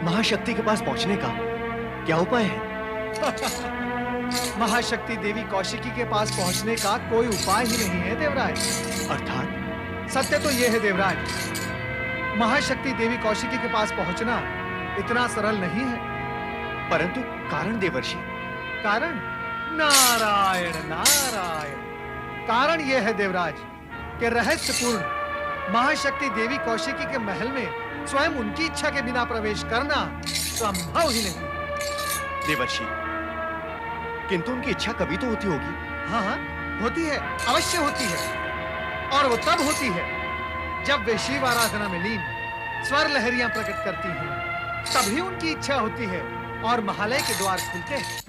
महाशक्ति के पास पहुंचने का क्या उपाय है? महाशक्ति देवी कौशिकी के पास पहुंचने का कोई उपाय ही नहीं है देवराज। अर्थात? सत्य तो यह है देवराज, महाशक्ति देवी कौशिकी के पास पहुंचना इतना सरल नहीं है। परंतु कारण देवर्षि? कारण? नारायण नारायण। कारण यह है देवराज कि रहस्यपूर्ण महाशक्ति देवी कौशिकी के महल में स्वयं उनकी इच्छा के बिना प्रवेश करना संभव ही नहीं। देवर्षि, किंतु उनकी इच्छा कभी तो होती होगी। हाँ हाँ, होती है, अवश्य होती है। और वो तब होती है जब वे शिव आराधना में लीन स्वर लहरियां प्रकट करती हैं, तभी उनकी इच्छा होती है और महालय के द्वार खुलते हैं।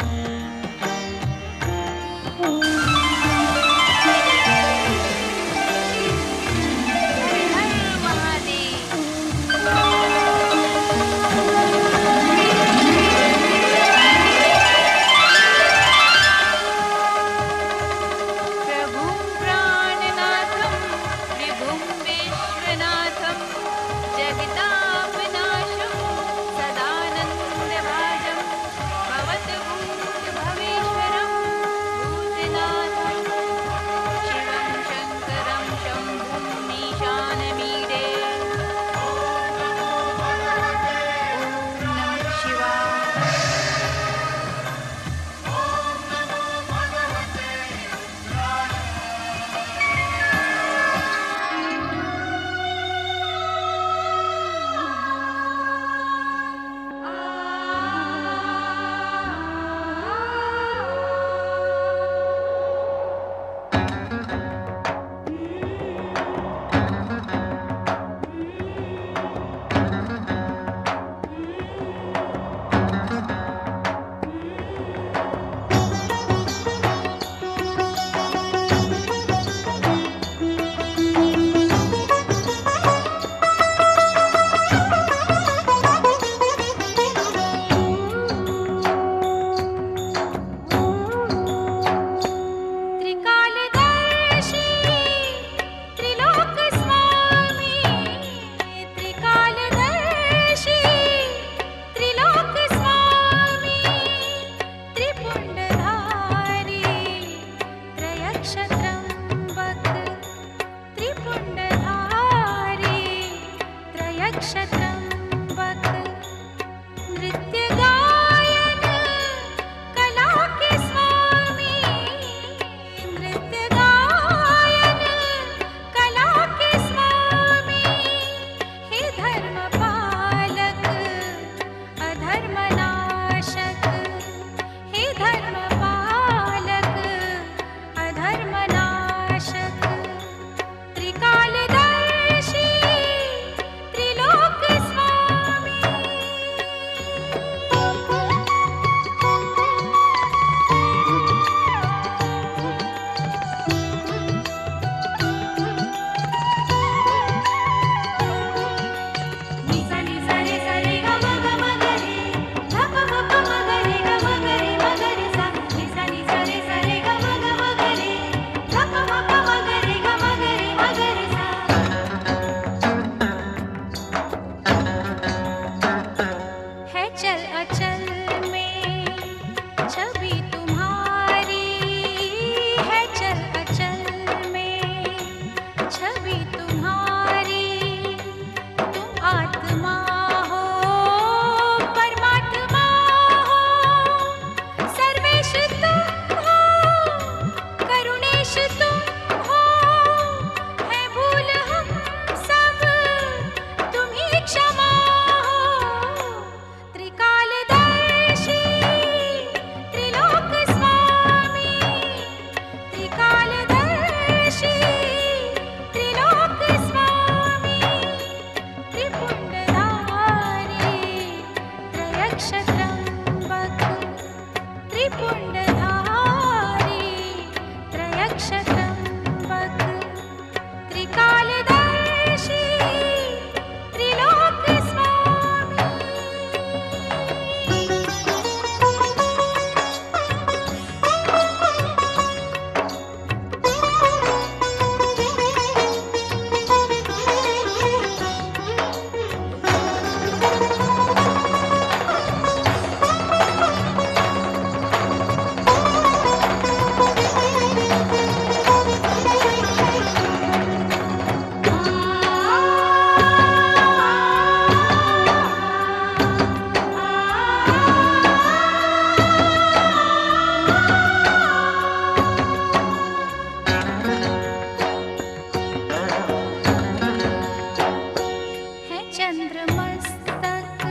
चंद्रमस्तक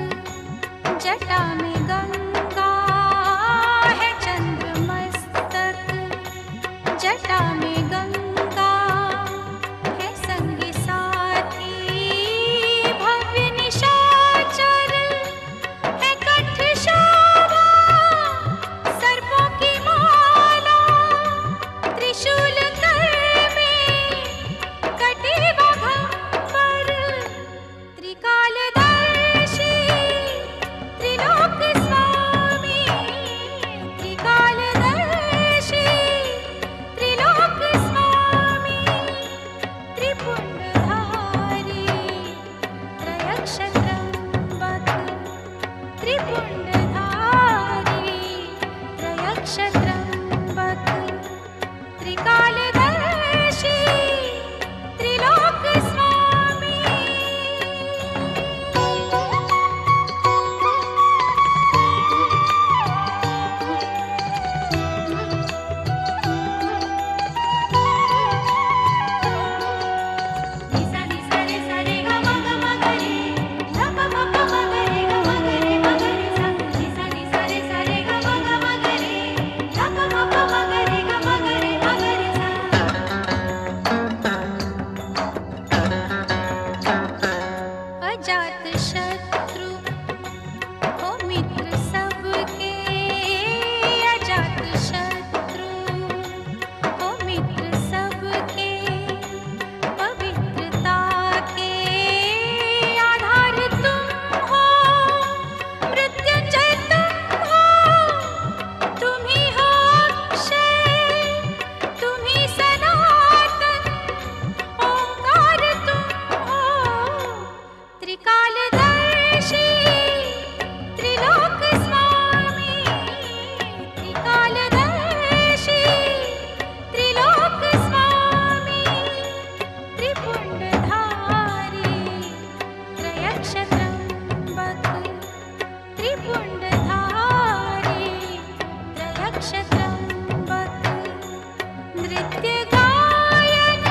जटा में गंगा है, चंद्रमस्तक जटा में गंगा है, संगी साथी भव्य निशाचर है, कंठ शोभा सर्पों की माला, त्रिशूल कर में कटिवा घंबर, त्रिकालदर्शी त्रिलोक स्वामी, त्रिकालदर्शी त्रिलोक स्वामी, त्रिपुंडधारी त्रयक्षत्रंबक, त्रिपुंडधारी त्रयक्षत्रंबक, त्रिकालदर्शी त्रिलोक स्वामी। निसा निसा रे सा रे ग म ग म ग रे, ध प प प म ग रे ग म ग रे म ग रे सा, निसा निसा रे सा रे ग म ग म ग रे, ध प प प म ग रे ग म ग रे म ग रे सा। अजात शत्रु हो मित्र सबके, अजात शत्रु हो मित्र सबके, पवित्रता के आधार तुम हो, मृत्युंजय तुम हो, तुम ही हो अक्षय, तुम ही सनातन, ओंकार तुम हो, त्रिकालदर्शी त्रिलोक स्वामी, त्रिकालदर्शी त्रिलोक स्वामी, त्रिपुंडधारी त्रयक्षत्रंबक, त्रिपुंडधारी त्रयक्षत्रंबक, नृत्य गायन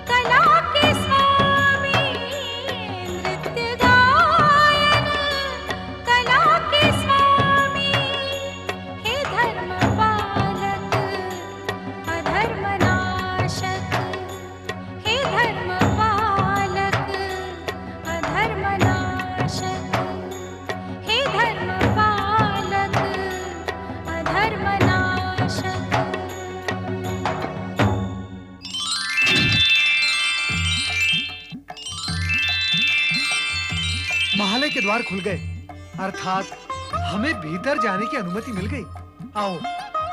कला के स्वामी, नृत्य गायन कला के स्वामी, हे धर्म पालक अधर्म नाशक, हे धर्म पालक अधर्म नाशक, हे धर्म पालक अधर्म नाशक। महालय के द्वार खुल गए, अर्थात हमें भीतर जाने की अनुमति मिल गई। आओ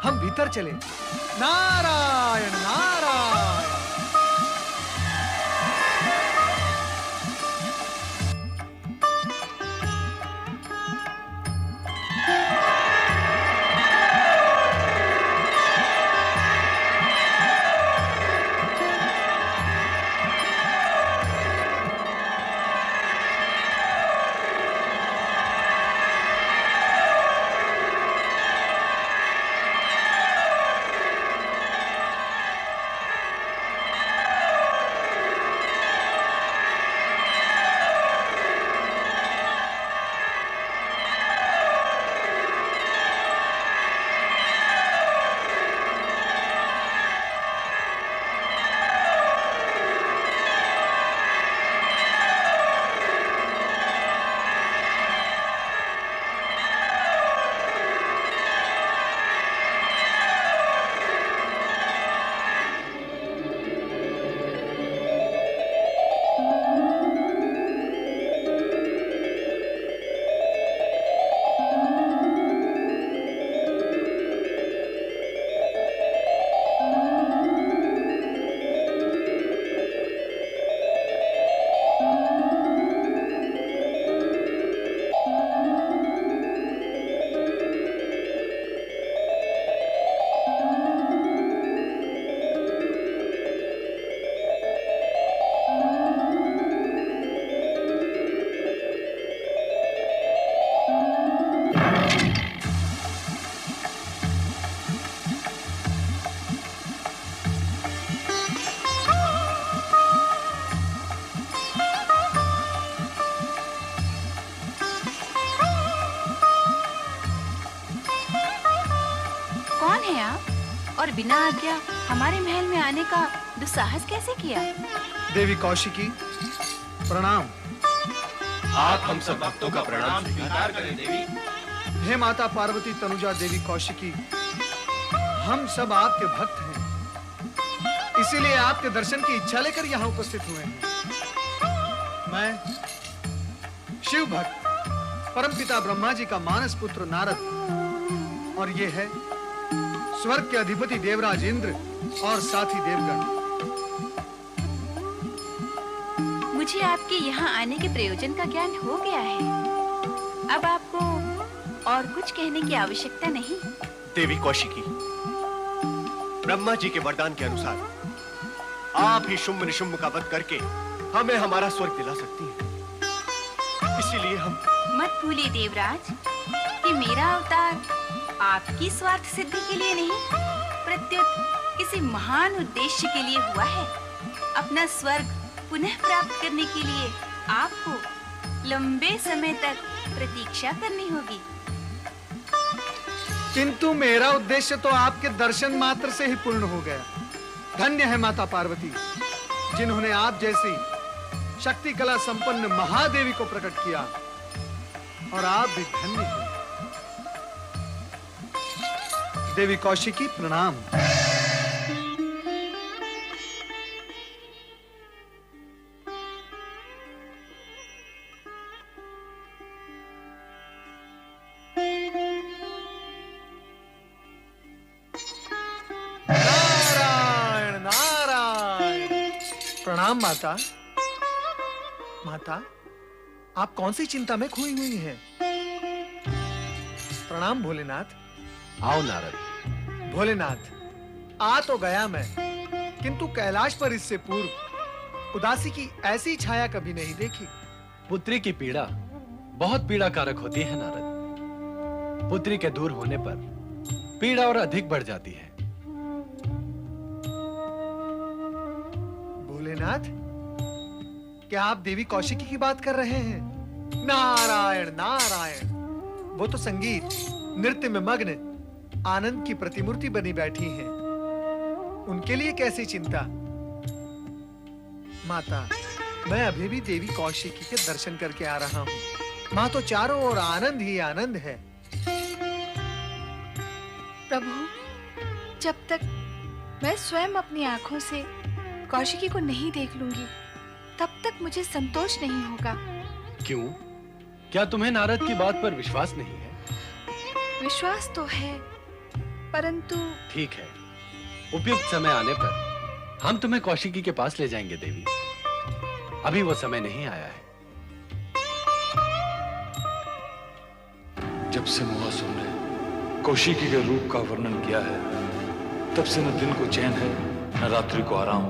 हम भीतर चले। नारायण नारायण। और बिना आज्ञा हमारे महल में आने का दुस्साहस कैसे किया? देवी कौशिकी, प्रणाम। आप हम सब भक्तों का प्रणाम स्वीकार करें देवी। हे माता पार्वती तनुजा देवी कौशिकी, हम सब आपके भक्त हैं, इसीलिए आपके दर्शन की इच्छा लेकर यहाँ उपस्थित हुए हैं। मैं शिव भक्त परमपिता ब्रह्मा जी का मानस पुत्र नारद, और ये है स्वर्ग के अधिपति देवराज इंद्र और साथी देवगण। मुझे आपके यहाँ आने के प्रयोजन का ज्ञान हो गया है। अब आपको और कुछ कहने की आवश्यकता नहीं। देवी कौशिकी, ब्रह्मा जी के वरदान के अनुसार आप ही शुंभ निशुंभ का वध करके हमें हमारा स्वर्ग दिला सकती हैं। इसीलिए हम मत भूलिए देवराज कि मेरा अवतार आपकी स्वार्थ सिद्धि के लिए नहीं, प्रत्युत किसी महान उद्देश्य के लिए हुआ है। अपना स्वर्ग पुनः प्राप्त करने के लिए आपको लंबे समय तक प्रतीक्षा करनी होगी। किंतु मेरा उद्देश्य तो आपके दर्शन मात्र से ही पूर्ण हो गया। धन्य है माता पार्वती, जिन्होंने आप जैसी शक्ति कला संपन्न महादेवी को प्रकट किया, और आप भी धन्य हैं। देवी कौशिकी, प्रणाम। नारायण नारायण। प्रणाम माता। माता, आप कौन सी चिंता में खोई हुई हैं? प्रणाम भोलेनाथ। आओ नारद। भोलेनाथ, आ तो गया मैं, किंतु कैलाश पर इससे पूर्व उदासी की ऐसी छाया कभी नहीं देखी। पुत्री की पीड़ा बहुत पीड़ाकारक होती है नारद। पुत्री के दूर होने पर पीड़ा और अधिक बढ़ जाती है। भोलेनाथ, क्या आप देवी कौशिकी की बात कर रहे हैं? नारायण नारायण। वो तो संगीत नृत्य में मग्न आनंद की प्रतिमूर्ति बनी बैठी हैं। उनके लिए कैसी चिंता? माता, मैं अभी भी देवी कौशिकी के दर्शन करके आ रहा हूँ। माँ तो चारों ओर आनंद ही आनंद है। प्रभु, जब तक मैं स्वयं अपनी आंखों से कौशिकी को नहीं देख लूंगी, तब तक मुझे संतोष नहीं होगा। क्यों? क्या तुम्हें नारद की बात पर विश्वास नहीं है? विश्वास तो है, परंतु ठीक है, उपयुक्त समय आने पर हम तुम्हें कौशिकी के पास ले जाएंगे देवी। अभी वो समय नहीं आया है। जब से मुहासुर ने कौशिकी के रूप का वर्णन किया है, तब से न दिन को चैन है न रात्रि को आराम।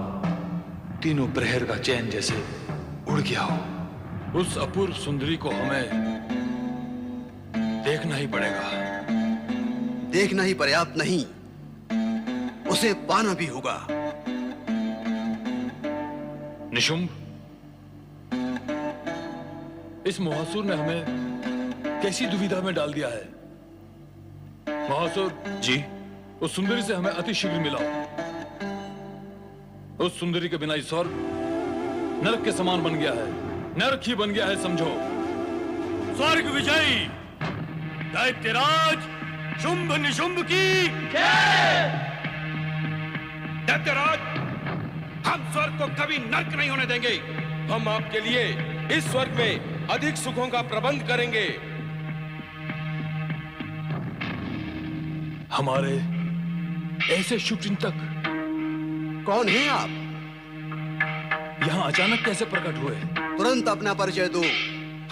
तीनों प्रहर का चैन जैसे उड़ गया हो। उस अपूर्व सुंदरी को हमें देखना ही पड़ेगा। देखना ही पर्याप्त नहीं, उसे पाना भी होगा। निशुंभ, इस मुहासुर ने हमें कैसी दुविधा में डाल दिया है। मुहासुर जी, उस सुंदरी से हमें अति शीघ्र मिलाओ। उस सुंदरी के बिना स्वर्ग नरक के समान बन गया है, नरक ही बन गया है समझो। स्वर्ग विजयी दैत्यराज शुंभ निशुंभ की जय। दैत्यराज, हम स्वर्ग को कभी नरक नहीं होने देंगे। हम आपके लिए इस स्वर्ग में अधिक सुखों का प्रबंध करेंगे। हमारे ऐसे शुभचिंतक कौन हैं आप? यहाँ अचानक कैसे प्रकट हुए? तुरंत अपना परिचय दो।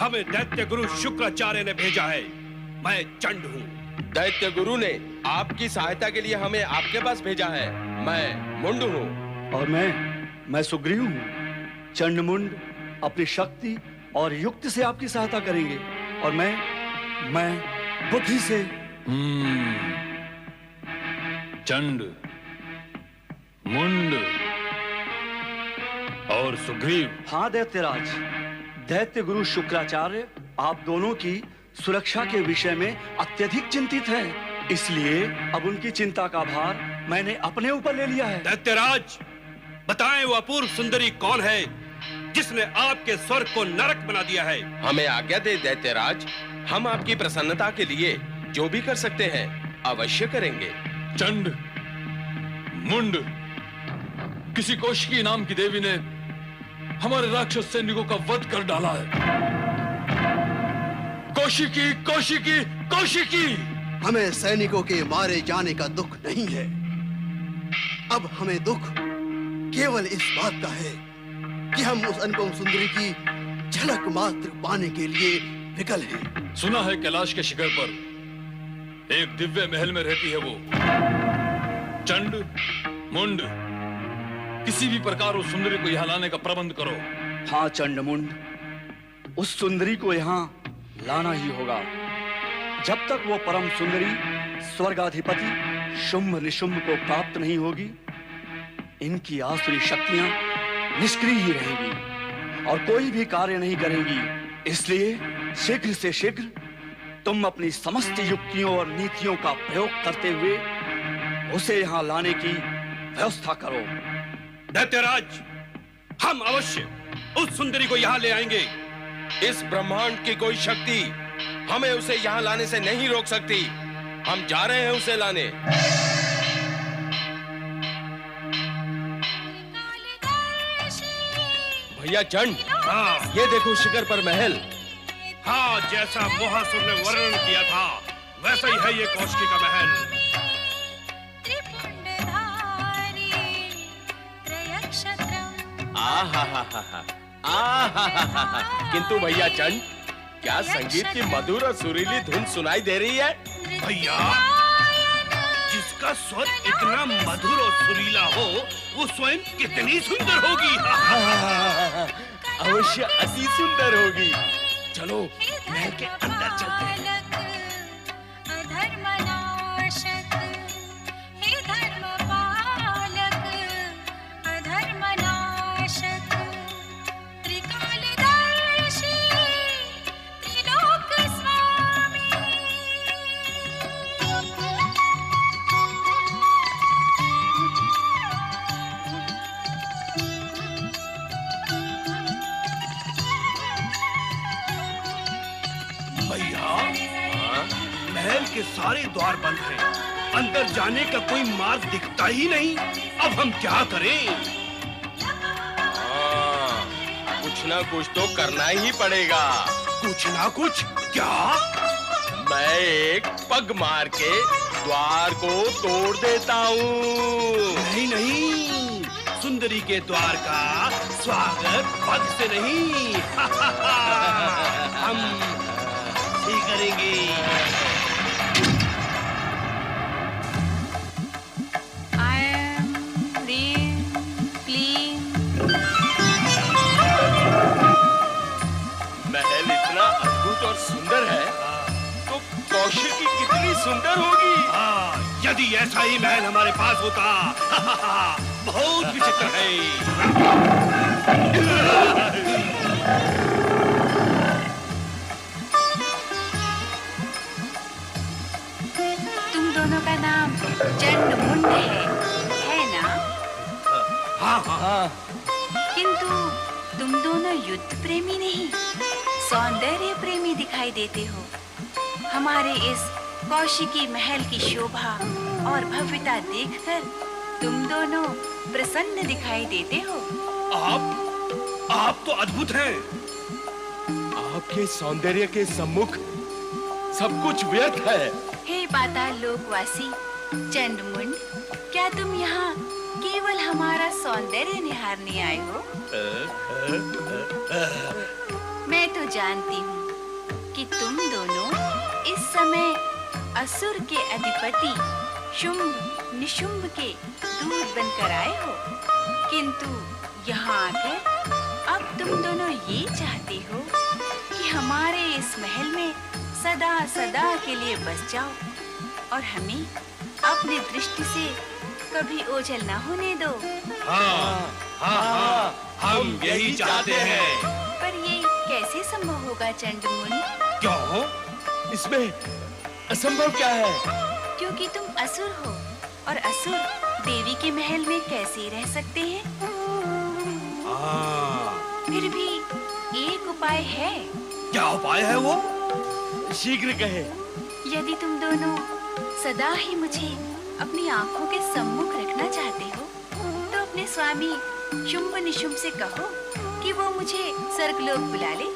हमें दैत्य गुरु शुक्राचार्य ने भेजा है। मैं चंड हूँ। दैत्य गुरु ने आपकी सहायता के लिए हमें आपके पास भेजा है। मैं मुंड हूँ। और मैं सुग्रीव हूँ। चंडमुंड अपनी शक्ति और युक्ति से आपकी सहायता करेंगे, और मैं बुद्धि से। चंड, मुंड और सुग्रीव। हाँ दैत्यराज, दैत्य गुरु शुक्राचार्य आप दोनों की सुरक्षा के विषय में अत्यधिक चिंतित हैं। इसलिए अब उनकी चिंता का भार मैंने अपने ऊपर ले लिया है। दैत्यराज, बताएं वो अपूर्व सुंदरी कौन है जिसने आपके स्वर्ग को नरक बना दिया है? हमें आज्ञा दे दैत्यराज, हम आपकी प्रसन्नता के लिए जो भी कर सकते हैं अवश्य करेंगे। चंड, मुंड, किसी कौशिकी नाम की देवी ने हमारे राक्षस सैनिकों का वध कर डाला है। कौशिकी, कौशिकी, कौशिकी! हमें सैनिकों के मारे जाने का दुख नहीं है। अब हमें दुख केवल इस बात का है कि हम उस अनुपम सुंदरी की झलक मात्र पाने के लिए विकल हैं। सुना है कैलाश के शिखर पर एक दिव्य महल में रहती है वो। चंड, मुंड, किसी भी प्रकार उस सुंदरी को यहाँ लाने का प्रबंध करो। हाँ चंडमुंड, उस सुंदरी को यहाँ लाना ही होगा। जब तक वो परम सुंदरी स्वर्गाधिपति शुंभ निशुंभ को प्राप्त नहीं होगी, इनकी आसुरी शक्तियां निष्क्रिय ही रहेंगी और कोई भी कार्य नहीं करेंगी। इसलिए शीघ्र से शीघ्र तुम अपनी समस्त युक्तियों और नीतियों का प्रयोग करते हुए उसे यहाँ लाने की व्यवस्था करो। दैत्यराज, हम अवश्य उस सुंदरी को यहाँ ले आएंगे। इस ब्रह्मांड की कोई शक्ति हमें उसे यहाँ लाने से नहीं रोक सकती। हम जा रहे हैं उसे लाने। भैया चंड, हाँ, ये देखो शिखर पर महल। हाँ, जैसा मोहासुर ने वर्णन किया था वैसा ही है ये कौशिकी का महल। किंतु भैया चंड, क्या संगीत की मधुर और सुरीली धुन सुनाई दे रही है? भैया, जिसका स्वर इतना मधुर और सुरीला हो वो स्वयं कितनी सुंदर होगी। अवश्य अति सुंदर होगी। चलो महल के अंदर चलते हैं। महल के सारे द्वार बंद हैं। अंदर जाने का कोई मार्ग दिखता ही नहीं। अब हम क्या करें? कुछ ना कुछ तो करना ही पड़ेगा। कुछ ना कुछ? क्या? मैं एक पग मार के द्वार को तोड़ देता हूँ। नहीं नहीं, सुंदरी के द्वार का स्वागत पग से नहीं हम ही करेंगे। महल इतना अद्भुत और सुंदर है तो कौशिकी कितनी सुंदर होगी। हाँ, यदि ऐसा ही महल हमारे पास होता बहुत विचित्र है। तुम दोनों का नाम चंडमुंड है ना? हाँ हाँ। किंतु तुम दोनों युद्ध प्रेमी नहीं, सौंदर्य प्रेमी दिखाई देते हो। हमारे इस कौशिकी महल की शोभा और भव्यता देखकर तुम दोनों प्रसन्न दिखाई देते हो। आप तो अद्भुत हैं। आपके सौंदर्य के सम्मुख सब कुछ व्यर्थ है। हे पाताल लोकवासी चंडमुंड, क्या तुम यहाँ केवल हमारा सौंदर्य निहारने आए हो? मैं तो जानती हूँ कि तुम दोनों इस समय असुर के अधिपति शुंभ निशुंभ के दूत बनकर आए हो, किंतु यहाँ आकर अब तुम दोनों ये चाहते हो कि हमारे इस महल में सदा सदा के लिए बस जाओ और हमें अपनी दृष्टि से कभी ओझल ना होने दो। हाँ, हाँ, हाँ, हम यही चाहते हैं। पर ये कैसे संभव होगा चंडमुंड? क्यों? इसमें असंभव क्या है? क्योंकि तुम असुर हो और असुर देवी के महल में कैसे रह सकते हैं? फिर भी एक उपाय है। क्या उपाय है वो? शीघ्र कहे। यदि तुम दोनों सदा ही मुझे अपनी आंखों के सम्मुख रखना चाहते हो, तो अपने स्वामी शुंभ निशुंभ से कहो कि वो मुझे स्वर्गलोक बुला ले।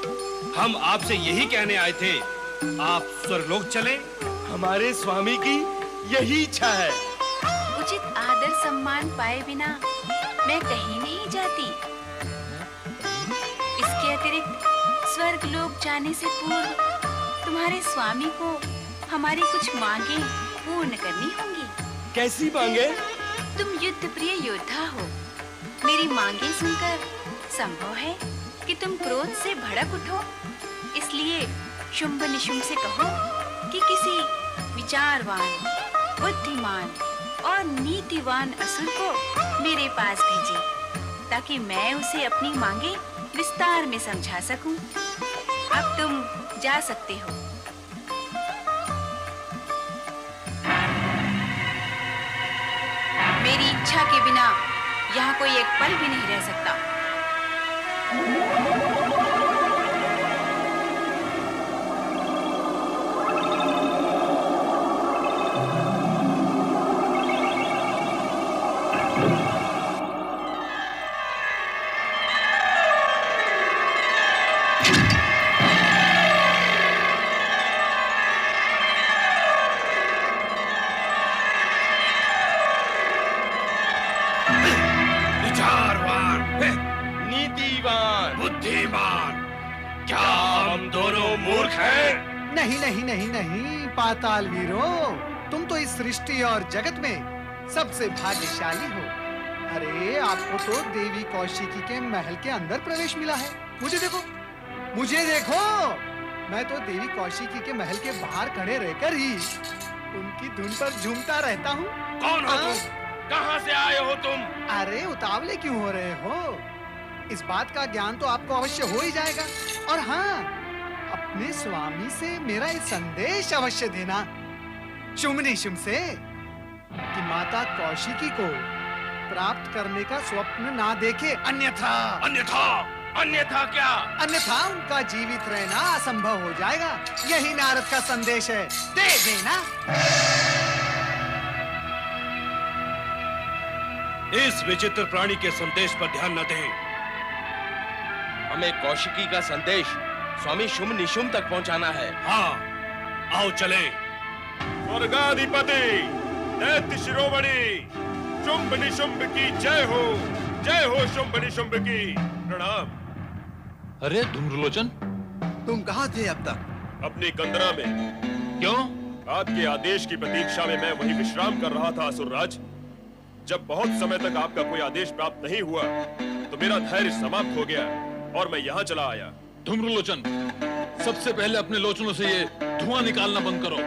हम आपसे यही कहने आए थे, आप स्वर्गलोक चले। हमारे स्वामी की यही इच्छा है। उचित आदर सम्मान पाए बिना मैं कहीं नहीं जाती। इसके अतिरिक्त स्वर्गलोक जाने से पूर्व तुम्हारे स्वामी को हमारी कुछ मांगे पूर्ण करनी होंगी। कैसी मांगे? तुम युद्ध प्रिय योद्धा हो। मेरी मांगे सुनकर संभव है कि तुम क्रोध से भड़क उठो। इसलिए शुंभ निशुंभ से कहो कि किसी विचारवान, बुद्धिमान और नीतिवान असुर को मेरे पास भेजे, ताकि मैं उसे अपनी मांगे विस्तार में समझा सकूं। अब तुम जा सकते हो। मेरी इच्छा के बिना यहाँ कोई एक पल भी नहीं रह सकता। नहीं नहीं नहीं नहीं पाताल वीरो, तुम तो इस सृष्टि और जगत में सबसे भाग्यशाली हो। अरे आपको तो देवी कौशिकी के महल के अंदर प्रवेश मिला है। मुझे देखो, मुझे देखो, मैं तो देवी कौशिकी के महल के बाहर खड़े रहकर ही उनकी धुन पर झूमता रहता हूँ। कौन हो तुम? कहाँ से आए हो तुम? अरे उतावले क्यों हो रहे हो? इस बात का ज्ञान तो आपको अवश्य हो ही जाएगा। और हाँ, अपने स्वामी से मेरा ये संदेश अवश्य देना, शुंभ निशुंभ से, कि माता कौशिकी को प्राप्त करने का स्वप्न ना देखे, अन्यथा अन्यथा क्या? अन्यथा उनका जीवित रहना असंभव हो जाएगा। यही नारद का संदेश है, दे देना। इस विचित्र प्राणी के संदेश पर ध्यान न दें। हमें कौशिकी का संदेश स्वामी शुंभ निशुंभ तक पहुंचाना है। हाँ, आओ चले। स्वर्गाधिपति दैत्य शिरोमणि शुंभ निशुंभ की जय हो शुंभ निशुंभ की प्रणाम। अरे धूम्रलोचन, तुम कहाँ थे अब तक? अपनी कंदरा में। क्यों? आपके आदेश की प्रतीक्षा में मैं वहीं विश्राम कर रहा था असुरराज। जब बहुत समय तक आपका कोई आदेश प्राप्त नहीं हुआ, तो मेरा धैर्य समाप्त हो गया और मैं यहाँ चला आया। धूम्रलोचन, सबसे पहले अपने लोचनों से ये धुआं निकालना बंद करो।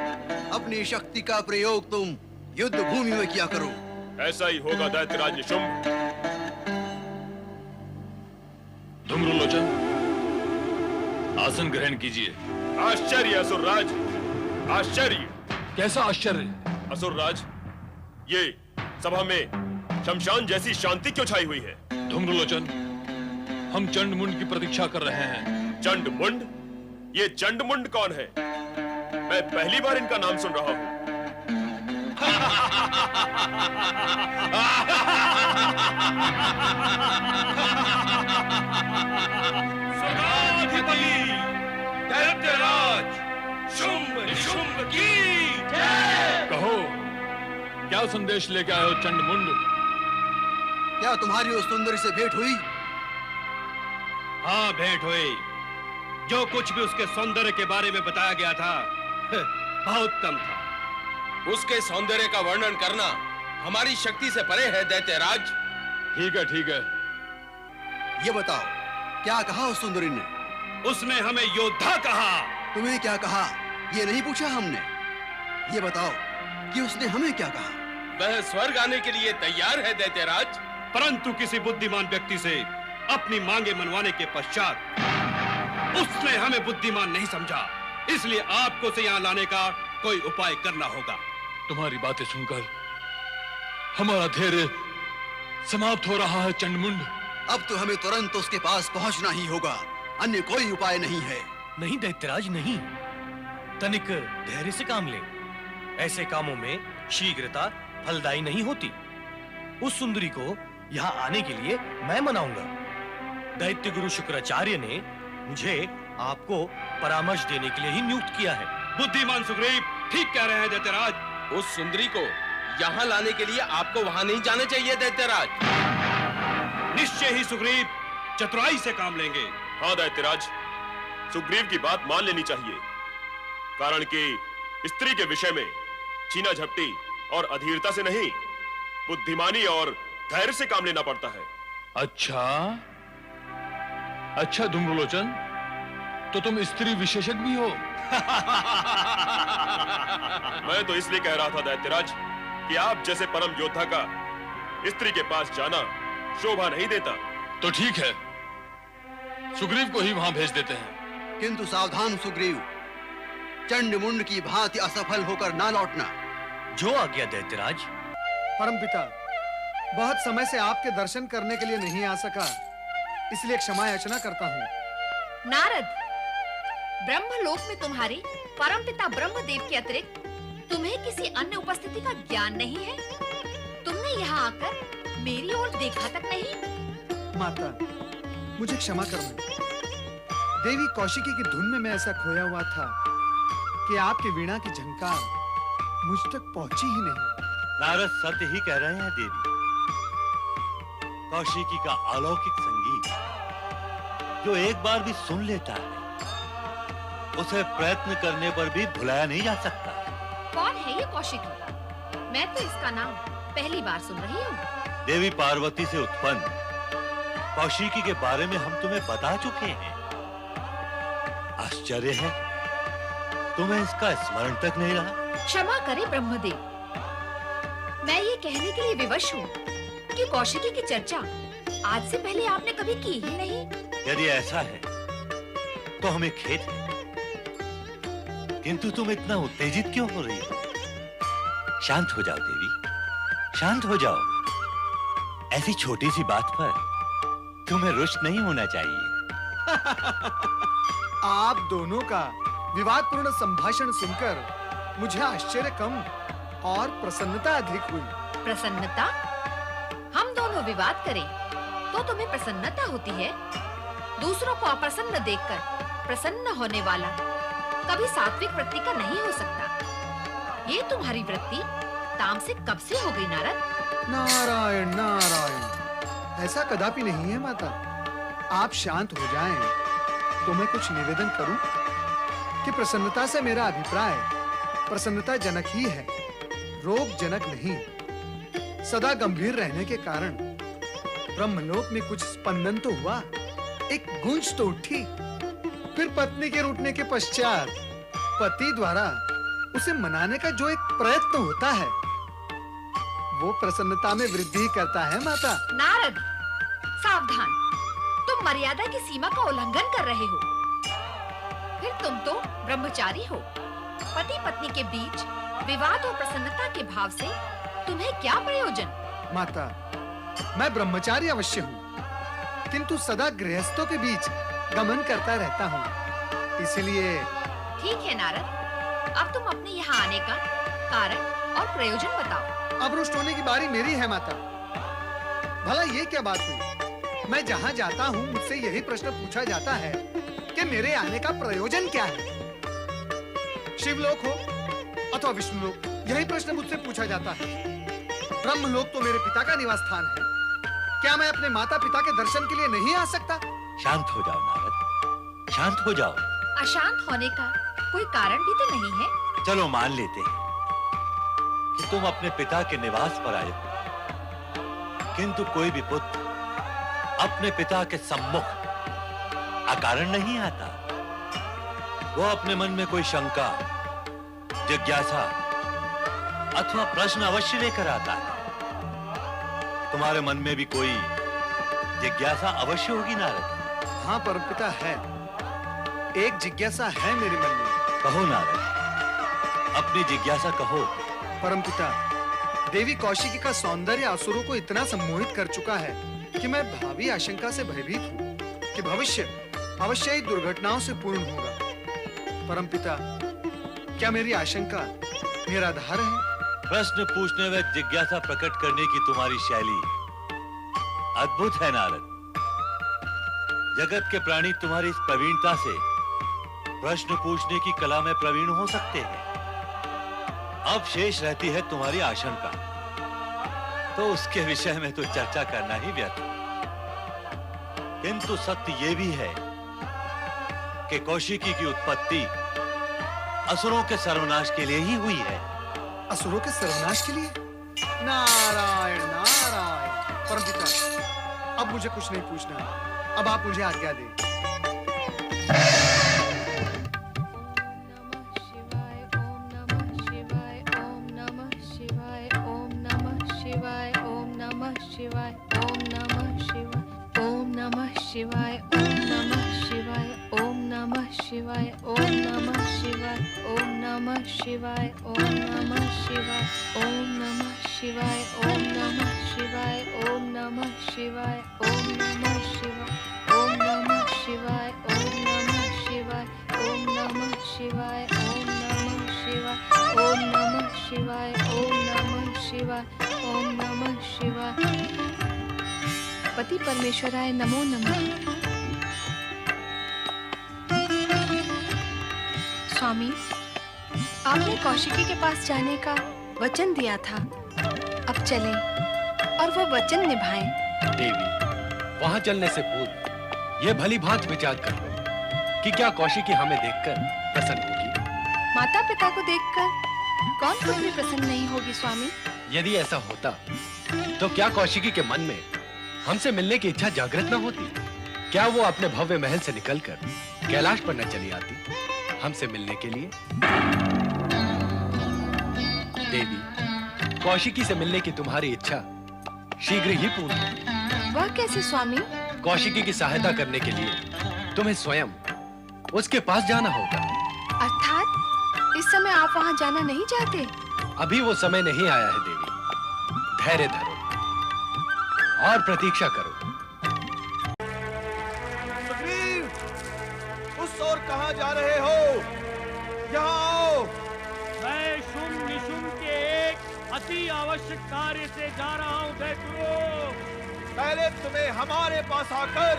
अपनी शक्ति का प्रयोग तुम युद्ध भूमि में किया करो। ऐसा ही होगा दैत्यराज निशुंभ। धूम्रलोचन, आसन ग्रहण कीजिए। आश्चर्य असुरराज, आश्चर्य। कैसा आश्चर्य? असुरराज, ये सभा में शमशान जैसी शांति क्यों छाई हुई है? धूम्रलोचन, हम चंडमुंड की प्रतीक्षा कर रहे हैं। चंडमुंड? ये चंडमुंड कौन है? मैं पहली बार इनका नाम सुन रहा हूँ। स्वर्गाधिपति दैत्यराज शुंभ निशुंभ की जय। कहो, क्या संदेश लेके आए हो चंडमुंड? क्या तुम्हारी उस सुंदरी से भेंट हुई? हाँ, भेंट हुई। जो कुछ भी उसके सौंदर्य के बारे में बताया गया था बहुत कम था। उसके सौंदर्य का वर्णन करना हमारी शक्ति से परे है दैत्यराज। ठीक है, ठीक है। ये बताओ, क्या कहा उस सुंदरी ने? उसने हमें योद्धा कहा। तुम्हें क्या कहा, ये नहीं पूछा हमने। ये बताओ कि उसने हमें क्या कहा? वह स्वर्ग आने के लिए तैयार है दैत्यराज, परंतु किसी बुद्धिमान व्यक्ति से अपनी मांगे मनवाने के पश्चात उसने हमें बुद्धिमान नहीं समझा। इसलिए आपको से यहाँ लाने का कोई उपाय करना होगा। तुम्हारी बातें सुनकर हमारा धैर्य समाप्त हो रहा है चंडमुंड। अब तो हमें तुरंत उसके पास पहुंचना ही होगा, अन्य कोई उपाय नहीं है। नहीं दैत्यराज नहीं, तनिक धैर्य से काम ले। ऐसे कामों में शीघ्रता फलदायी नहीं होती। उस सुंदरी को यहाँ आने के लिए मैं मनाऊंगा। दैत्य गुरु शुक्राचार्य ने मुझे आपको परामर्श देने के लिए ही नियुक्त किया है। बुद्धिमान सुग्रीव ठीक कह रहे हैं दैत्यराज। उस सुंदरी को यहाँ लाने के लिए आपको वहाँ नहीं जाना चाहिए दैत्यराज। निश्चय ही सुग्रीव चतुराई से काम लेंगे। हाँ दैत्यराज, सुग्रीव की बात मान लेनी चाहिए, कारण कि स्त्री के विषय में छीना झपटी और अधीरता से नहीं, बुद्धिमानी और धैर्य से काम लेना पड़ता है। अच्छा धूम्रलोचन, तो तुम स्त्री विशेषज्ञ भी हो? मैं तो इसलिए कह रहा था दैत्यराज कि आप जैसे परम योद्धा का स्त्री के पास जाना शोभा नहीं देता। तो ठीक है, सुग्रीव को ही वहां भेज देते हैं। किंतु सावधान सुग्रीव, चंडमुंड की भांति असफल होकर ना लौटना। जो आज्ञा दैत्यराज। परमपिता, बहुत समय से आपके दर्शन करने के लिए नहीं आ सका, इसलिए क्षमा याचना करता हूँ। नारद, ब्रह्मलोक में तुम्हारे परमपिता ब्रह्मदेव के अतिरिक्त तुम्हें किसी अन्य उपस्थिति का ज्ञान नहीं है? तुमने यहाँ आकर मेरी ओर देखा तक नहीं? माता, मुझे क्षमा करना। देवी कौशिकी की धुन में मैं ऐसा खोया हुआ था कि आपकी वीणा की झंकार मुझ तक पहुंची ही नहीं। नारद सत्य ही कह रहे हैं देवी। कौशिकी का अलौकिक संगीत जो एक बार भी सुन लेता है, उसे प्रयत्न करने पर भी भुलाया नहीं जा सकता। कौन है ये कौशिकी? मैं तो इसका नाम पहली बार सुन रही हूँ। देवी पार्वती से उत्पन्न कौशिकी के बारे में हम तुम्हें बता चुके हैं। आश्चर्य है, तुम्हें इसका स्मरण तक नहीं रहा। क्षमा करे ब्रह्मदेव, मैं ये कहने के लिए विवश हूँ कि कौशिकी की चर्चा आज से पहले आपने कभी की ही नहीं। यदि ऐसा है तो हमें खेद है, किंतु तुम इतना उत्तेजित क्यों हो रही हो? शांत हो जाओ देवी, शांत हो जाओ। ऐसी छोटी सी बात पर तुम्हें रुष्ट नहीं होना चाहिए। आप दोनों का विवादपूर्ण संभाषण सुनकर मुझे आश्चर्य कम और प्रसन्नता अधिक हुई। प्रसन्नता? हम दोनों विवाद करें तो तुम्हें प्रसन्नता होती है? दूसरों को अप्रसन्न देखकर प्रसन्न होने वाला कभी सात्विक वृत्ति का नहीं हो सकता। ये तुम्हारी वृत्ति तामसिक कब से हो गई नारद? नारायण नारायण, ऐसा कदापि नहीं है माता। आप शांत हो जाएं तो मैं कुछ निवेदन करूं कि प्रसन्नता से मेरा अभिप्राय प्रसन्नता जनक ही है, रोग जनक नहीं। सदा गंभीर रहने के कारण ब्रह्मलोक में कुछ स्पंदन तो हुआ, एक गूंज तो उठी, फिर पत्नी के रूठने के पश्चात पति द्वारा उसे मनाने का जो एक प्रयत्न होता है, वो प्रसन्नता में वृद्धि करता है माता। नारद, सावधान, तुम मर्यादा की सीमा का उल्लंघन कर रहे हो। फिर तुम तो ब्रह्मचारी हो। पति पत्नी के बीच विवाद और प्रसन्नता के भाव से तुम्हें क्या प्रयोजन? माता, मैं ब्रह्मचारी अवश्य हूँ, किंतु सदा गृहस्थों के बीच गमन करता रहता हूँ, इसलिए। ठीक है नारद, अब तुम अपने यहाँ आने का कारण और प्रयोजन बताओ। अब रुष्ट होने की बारी मेरी है माता। भला ये क्या बात हुई? मैं जहाँ जाता हूँ मुझसे यही प्रश्न पूछा जाता है कि मेरे आने का प्रयोजन क्या है। शिवलोक हो अथवा विष्णुलोक, यही प्रश्न मुझसे पूछा जाता है। ब्रह्मलोक तो मेरे पिता का निवास स्थान है, क्या मैं अपने माता पिता के दर्शन के लिए नहीं आ सकता? शांत हो जाओ नारद, शांत हो जाओ। अशांत होने का कोई कारण भी तो नहीं है। चलो मान लेते हैं कि तुम अपने पिता के निवास पर आए हो, किंतु कोई भी पुत्र अपने पिता के सम्मुख अकारण नहीं आता। वो अपने मन में कोई शंका, जिज्ञासा अथवा प्रश्न अवश्य लेकर आता है। तुम्हारे मन में भी कोई जिज्ञासा अवश्य होगी नारद। हाँ परमपिता है, एक जिज्ञासा है मेरे मन में। कहो नारद, अपनी जिज्ञासा कहो। परमपिता, देवी कौशिकी का सौंदर्य असुरों को इतना सम्मोहित कर चुका है कि मैं भावी आशंका से भयभीत हूँ कि भविष्य अवश्य ही दुर्घटनाओं से पूर्ण होगा। परमपिता, क्या मेरी आशंका निराधार है? प्रश्न पूछने व जिज्ञासा प्रकट करने की तुम्हारी शैली अद्भुत है नारद। जगत के प्राणी तुम्हारी इस प्रवीणता से प्रश्न पूछने की कला में प्रवीण हो सकते हैं। अब शेष रहती है तुम्हारी आशंका, तो उसके विषय में तो चर्चा करना ही व्यर्थ। किंतु सत्य यह भी है कि कौशिकी की उत्पत्ति असुरों के सर्वनाश के लिए ही हुई है। असुरों के सर्वनाश के लिए? नारायण नारायण। परमपिता, अब मुझे कुछ नहीं पूछना, अब आप मुझे आज्ञा दें। शिवाय ओम नमः शिवाय ओम नमः शिवाय ओम नमः शिवाय ओम नमः शिवाय ओम नमः शिवाय ओम नमः शिवाय ओम नमः शिवाय ओम नमः शिवाय ओम नमः शिवाय ओम नमः शिवाय ओम नमः शिवाय ओम नमः शिवाय ओम नमः शिवाय ओम नमः शिवाय ओम नमः शिवाय ओम नमः शिवाय। पति परमेश्वराय नमो नमः। स्वामी, आपने कौशिकी के पास जाने का वचन दिया था, अब चलें और वो वचन निभाएं। देवी, वहां चलने से पूर्व यह भली भांति विचार कर लो कि क्या कौशिकी हमें देखकर प्रसन्न होगी। माता पिता को देखकर कौन पुत्री प्रसन्न नहीं होगी स्वामी? यदि ऐसा होता तो क्या कौशिकी के मन में हमसे मिलने की इच्छा जागृत न होती? क्या वो अपने भव्य महल से निकलकर कैलाश पर न चली आती हमसे मिलने के लिए? देवी, कौशिकी से मिलने की तुम्हारी इच्छा शीघ्र ही पूर्ण होगी। वह कैसे स्वामी? कौशिकी की सहायता करने के लिए तुम्हें स्वयं उसके पास जाना होगा। अर्थात इस समय आप वहां जाना नहीं चाहते? अभी वो समय नहीं आया है देवी। धैर्य धरो और प्रतीक्षा करो। सुग्रीव, उस ओर कहां जा रहे हो? यहाँ आओ। मैं शुंभ निशुंभ के एक अति आवश्यक कार्य से जा रहा हूँ दैत्यो। पहले तुम्हें हमारे पास आकर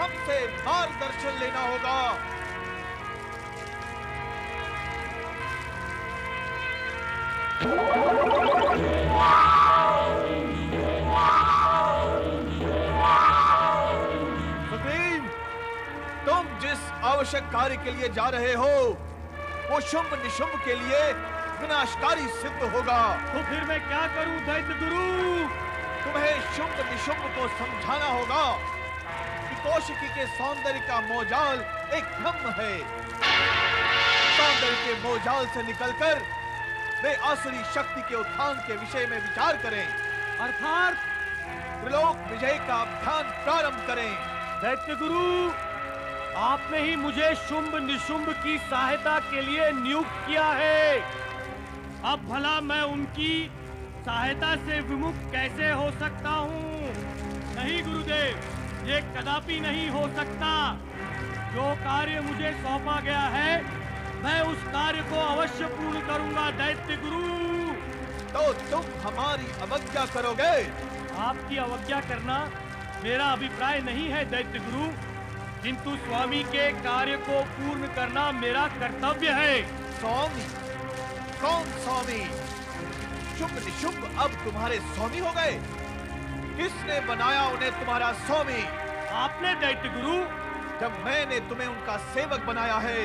हमसे मार्गदर्शन लेना होगा। सुग्रीव, तुम जिस आवश्यक कार्य के लिए जा रहे हो वो शुंभ निशुंभ के लिए विनाशकारी सिद्ध होगा। तो फिर मैं क्या करूं दैत्य गुरु? तुम्हें शुंभ निशुंभ को समझाना होगा कि कौशिकी के सौंदर्य का मोहजाल एक भ्रम है। सौंदर्य के मोहजाल से निकलकर वे आसुरी शक्ति के उत्थान के विषय में विचार करें, अर्थात त्रिलोक विजय का अभियान प्रारंभ करें। दैत्य गुरु, आपने ही मुझे शुंभ निशुंभ की सहायता के लिए नियुक्त किया है। अब भला मैं उनकी सहायता से विमुख कैसे हो सकता हूँ? नहीं गुरुदेव, ये कदापि नहीं हो सकता। जो कार्य मुझे सौंपा गया है मैं उस कार्य को अवश्य पूर्ण करूंगा दैत्य गुरु। तो तुम हमारी अवज्ञा करोगे? आपकी अवज्ञा करना मेरा अभिप्राय नहीं है दैत्य गुरु, किंतु स्वामी के कार्य को पूर्ण करना मेरा कर्तव्य है। स्वामी? कौन स्वामी? शुंभ निशुंभ अब तुम्हारे स्वामी हो गए? किसने बनाया उन्हें तुम्हारा स्वामी? आपने दैत्य गुरु। जब मैंने तुम्हें उनका सेवक बनाया है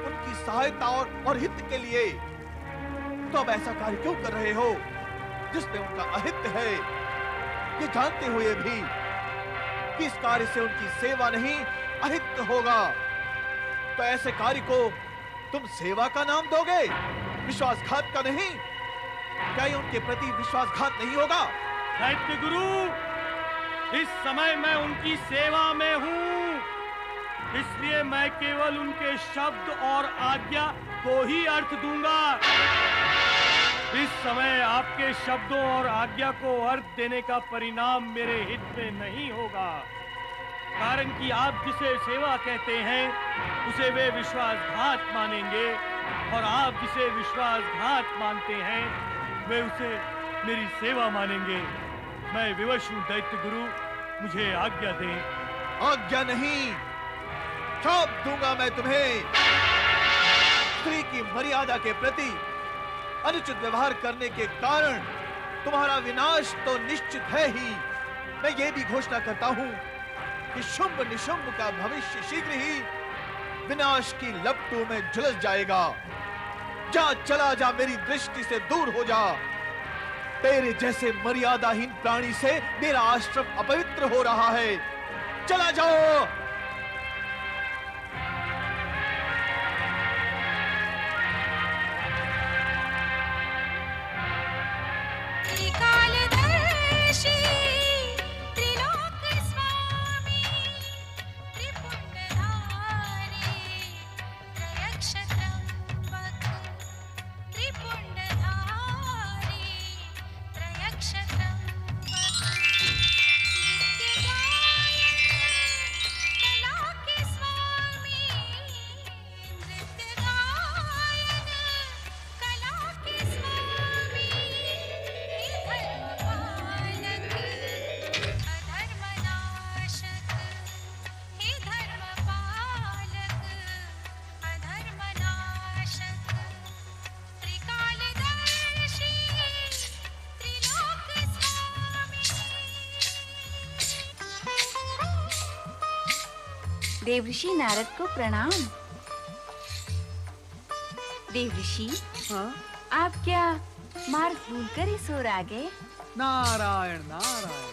उनकी सहायता और हित के लिए, तो अब ऐसा कार्य क्यों कर रहे हो जिसमें उनका अहित है, ये जानते हुए भी कि इस कार्य से उनकी सेवा नहीं अहित होगा? तो ऐसे कार्य को तुम सेवा का नाम दोगे, विश्वासघात का नहीं? क्या ये उनके प्रति विश्वासघात नहीं होगा? दैत्य गुरु, इस समय मैं उनकी सेवा में हूँ, इसलिए मैं केवल उनके शब्द और आज्ञा को ही अर्थ दूंगा। इस समय आपके शब्दों और आज्ञा को अर्थ देने का परिणाम मेरे हित में नहीं होगा, कारण कि आप जिसे सेवा कहते हैं उसे वे विश्वासघात मानेंगे, और आप जिसे विश्वासघात मानते हैं वे उसे मेरी सेवा मानेंगे। मैं विवश हूँ दैत्य गुरु, मुझे आज्ञा दें। आज्ञा नहीं, श्राप दूंगा मैं तुम्हें। स्त्री की मर्यादा के प्रति अनुचित व्यवहार करने के कारण तुम्हारा विनाश तो निश्चित है ही। मैं ये भी घोषणा करता हूं कि शुंभ निशुंभ का भविष्य शीघ्र ही विनाश की लपटों में झुलस जाएगा। जा, चला जा, मेरी दृष्टि से दूर हो जा। तेरे जैसे मर्यादाहीन प्राणी से मेरा आश्रम अपवित्र हो रहा है। चला जाओ। त्रिकालदर्शी त्रिलोक स्वामी त्रिपुंडधारी त्रयक्षत्रंबक त्रिपुंडधारी त्रयक्षत्रंबक देवऋषि नारद को प्रणाम। देवऋषि, आप क्या मार्ग भूलकर इस ओर आ गए? नारायण नारायण।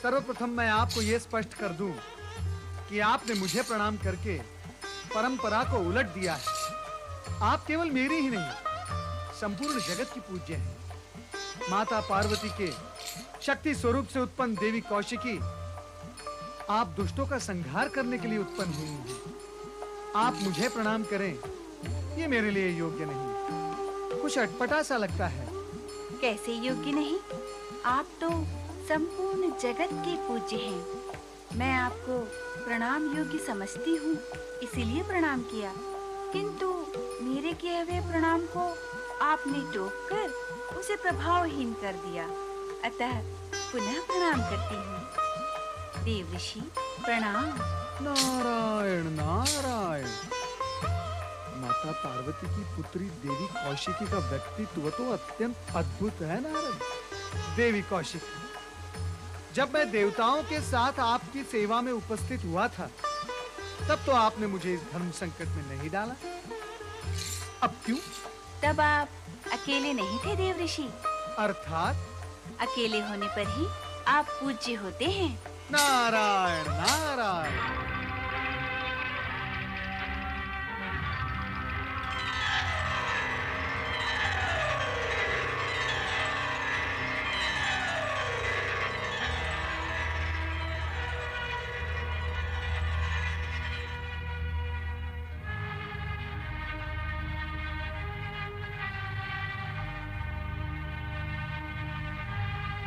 सर्वप्रथम मैं आपको यह स्पष्ट कर दूं कि आपने मुझे प्रणाम करके परंपरा को उलट दिया है। आप केवल मेरी ही नहीं, संपूर्ण जगत की पूज्य हैं। माता पार्वती के शक्ति स्वरूप से उत्पन्न देवी कौशिकी आप दुष्टों का संहार करने के लिए उत्पन्न हुई हैं। आप मुझे प्रणाम करें, ये मेरे लिए योग्य नहीं, कुछ अटपटा सा लगता है। कैसे योग्य नहीं? आप तो संपूर्ण जगत के पूज्य हैं। मैं आपको प्रणाम योग्य समझती हूँ, इसीलिए प्रणाम किया। किंतु मेरे किए हुए प्रणाम को आपने टोककर उसे प्रभावहीन कर दिया, अतः पुनः प्रणाम करती हूँ। देवऋषि प्रणाम। नारायण नारायण। माता पार्वती की पुत्री देवी कौशिकी का व्यक्तित्व तो अत्यंत अद्भुत है नारद। देवी कौशिकी, जब मैं देवताओं के साथ आपकी सेवा में उपस्थित हुआ था, तब तो आपने मुझे इस धर्म संकट में नहीं डाला। अब क्यों? तब आप अकेले नहीं थे देवऋषि। अर्थात? अकेले होने पर ही आप पूज्य होते हैं। नारायण नारायण।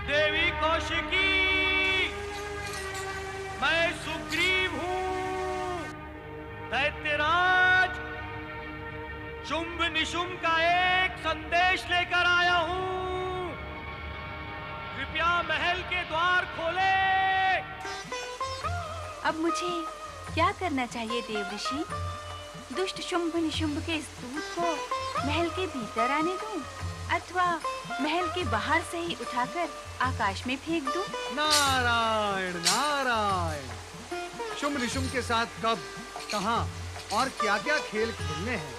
देवी कौशिकी, मैं सुग्रीव हूँ, दैत्यराज शुंभ निशुंभ का एक संदेश लेकर आया हूँ। कृपया महल के द्वार खोले। अब मुझे क्या करना चाहिए देवऋषि? दुष्ट शुंभ निशुंभ के इस दूत को महल के भीतर आने दूं, अथवा महल के बाहर से ही उठाकर आकाश में फेंक दूं? नारायण नारायण। शुंभ निशुंभ के साथ कब, कहां और क्या-क्या खेल खेलने हैं,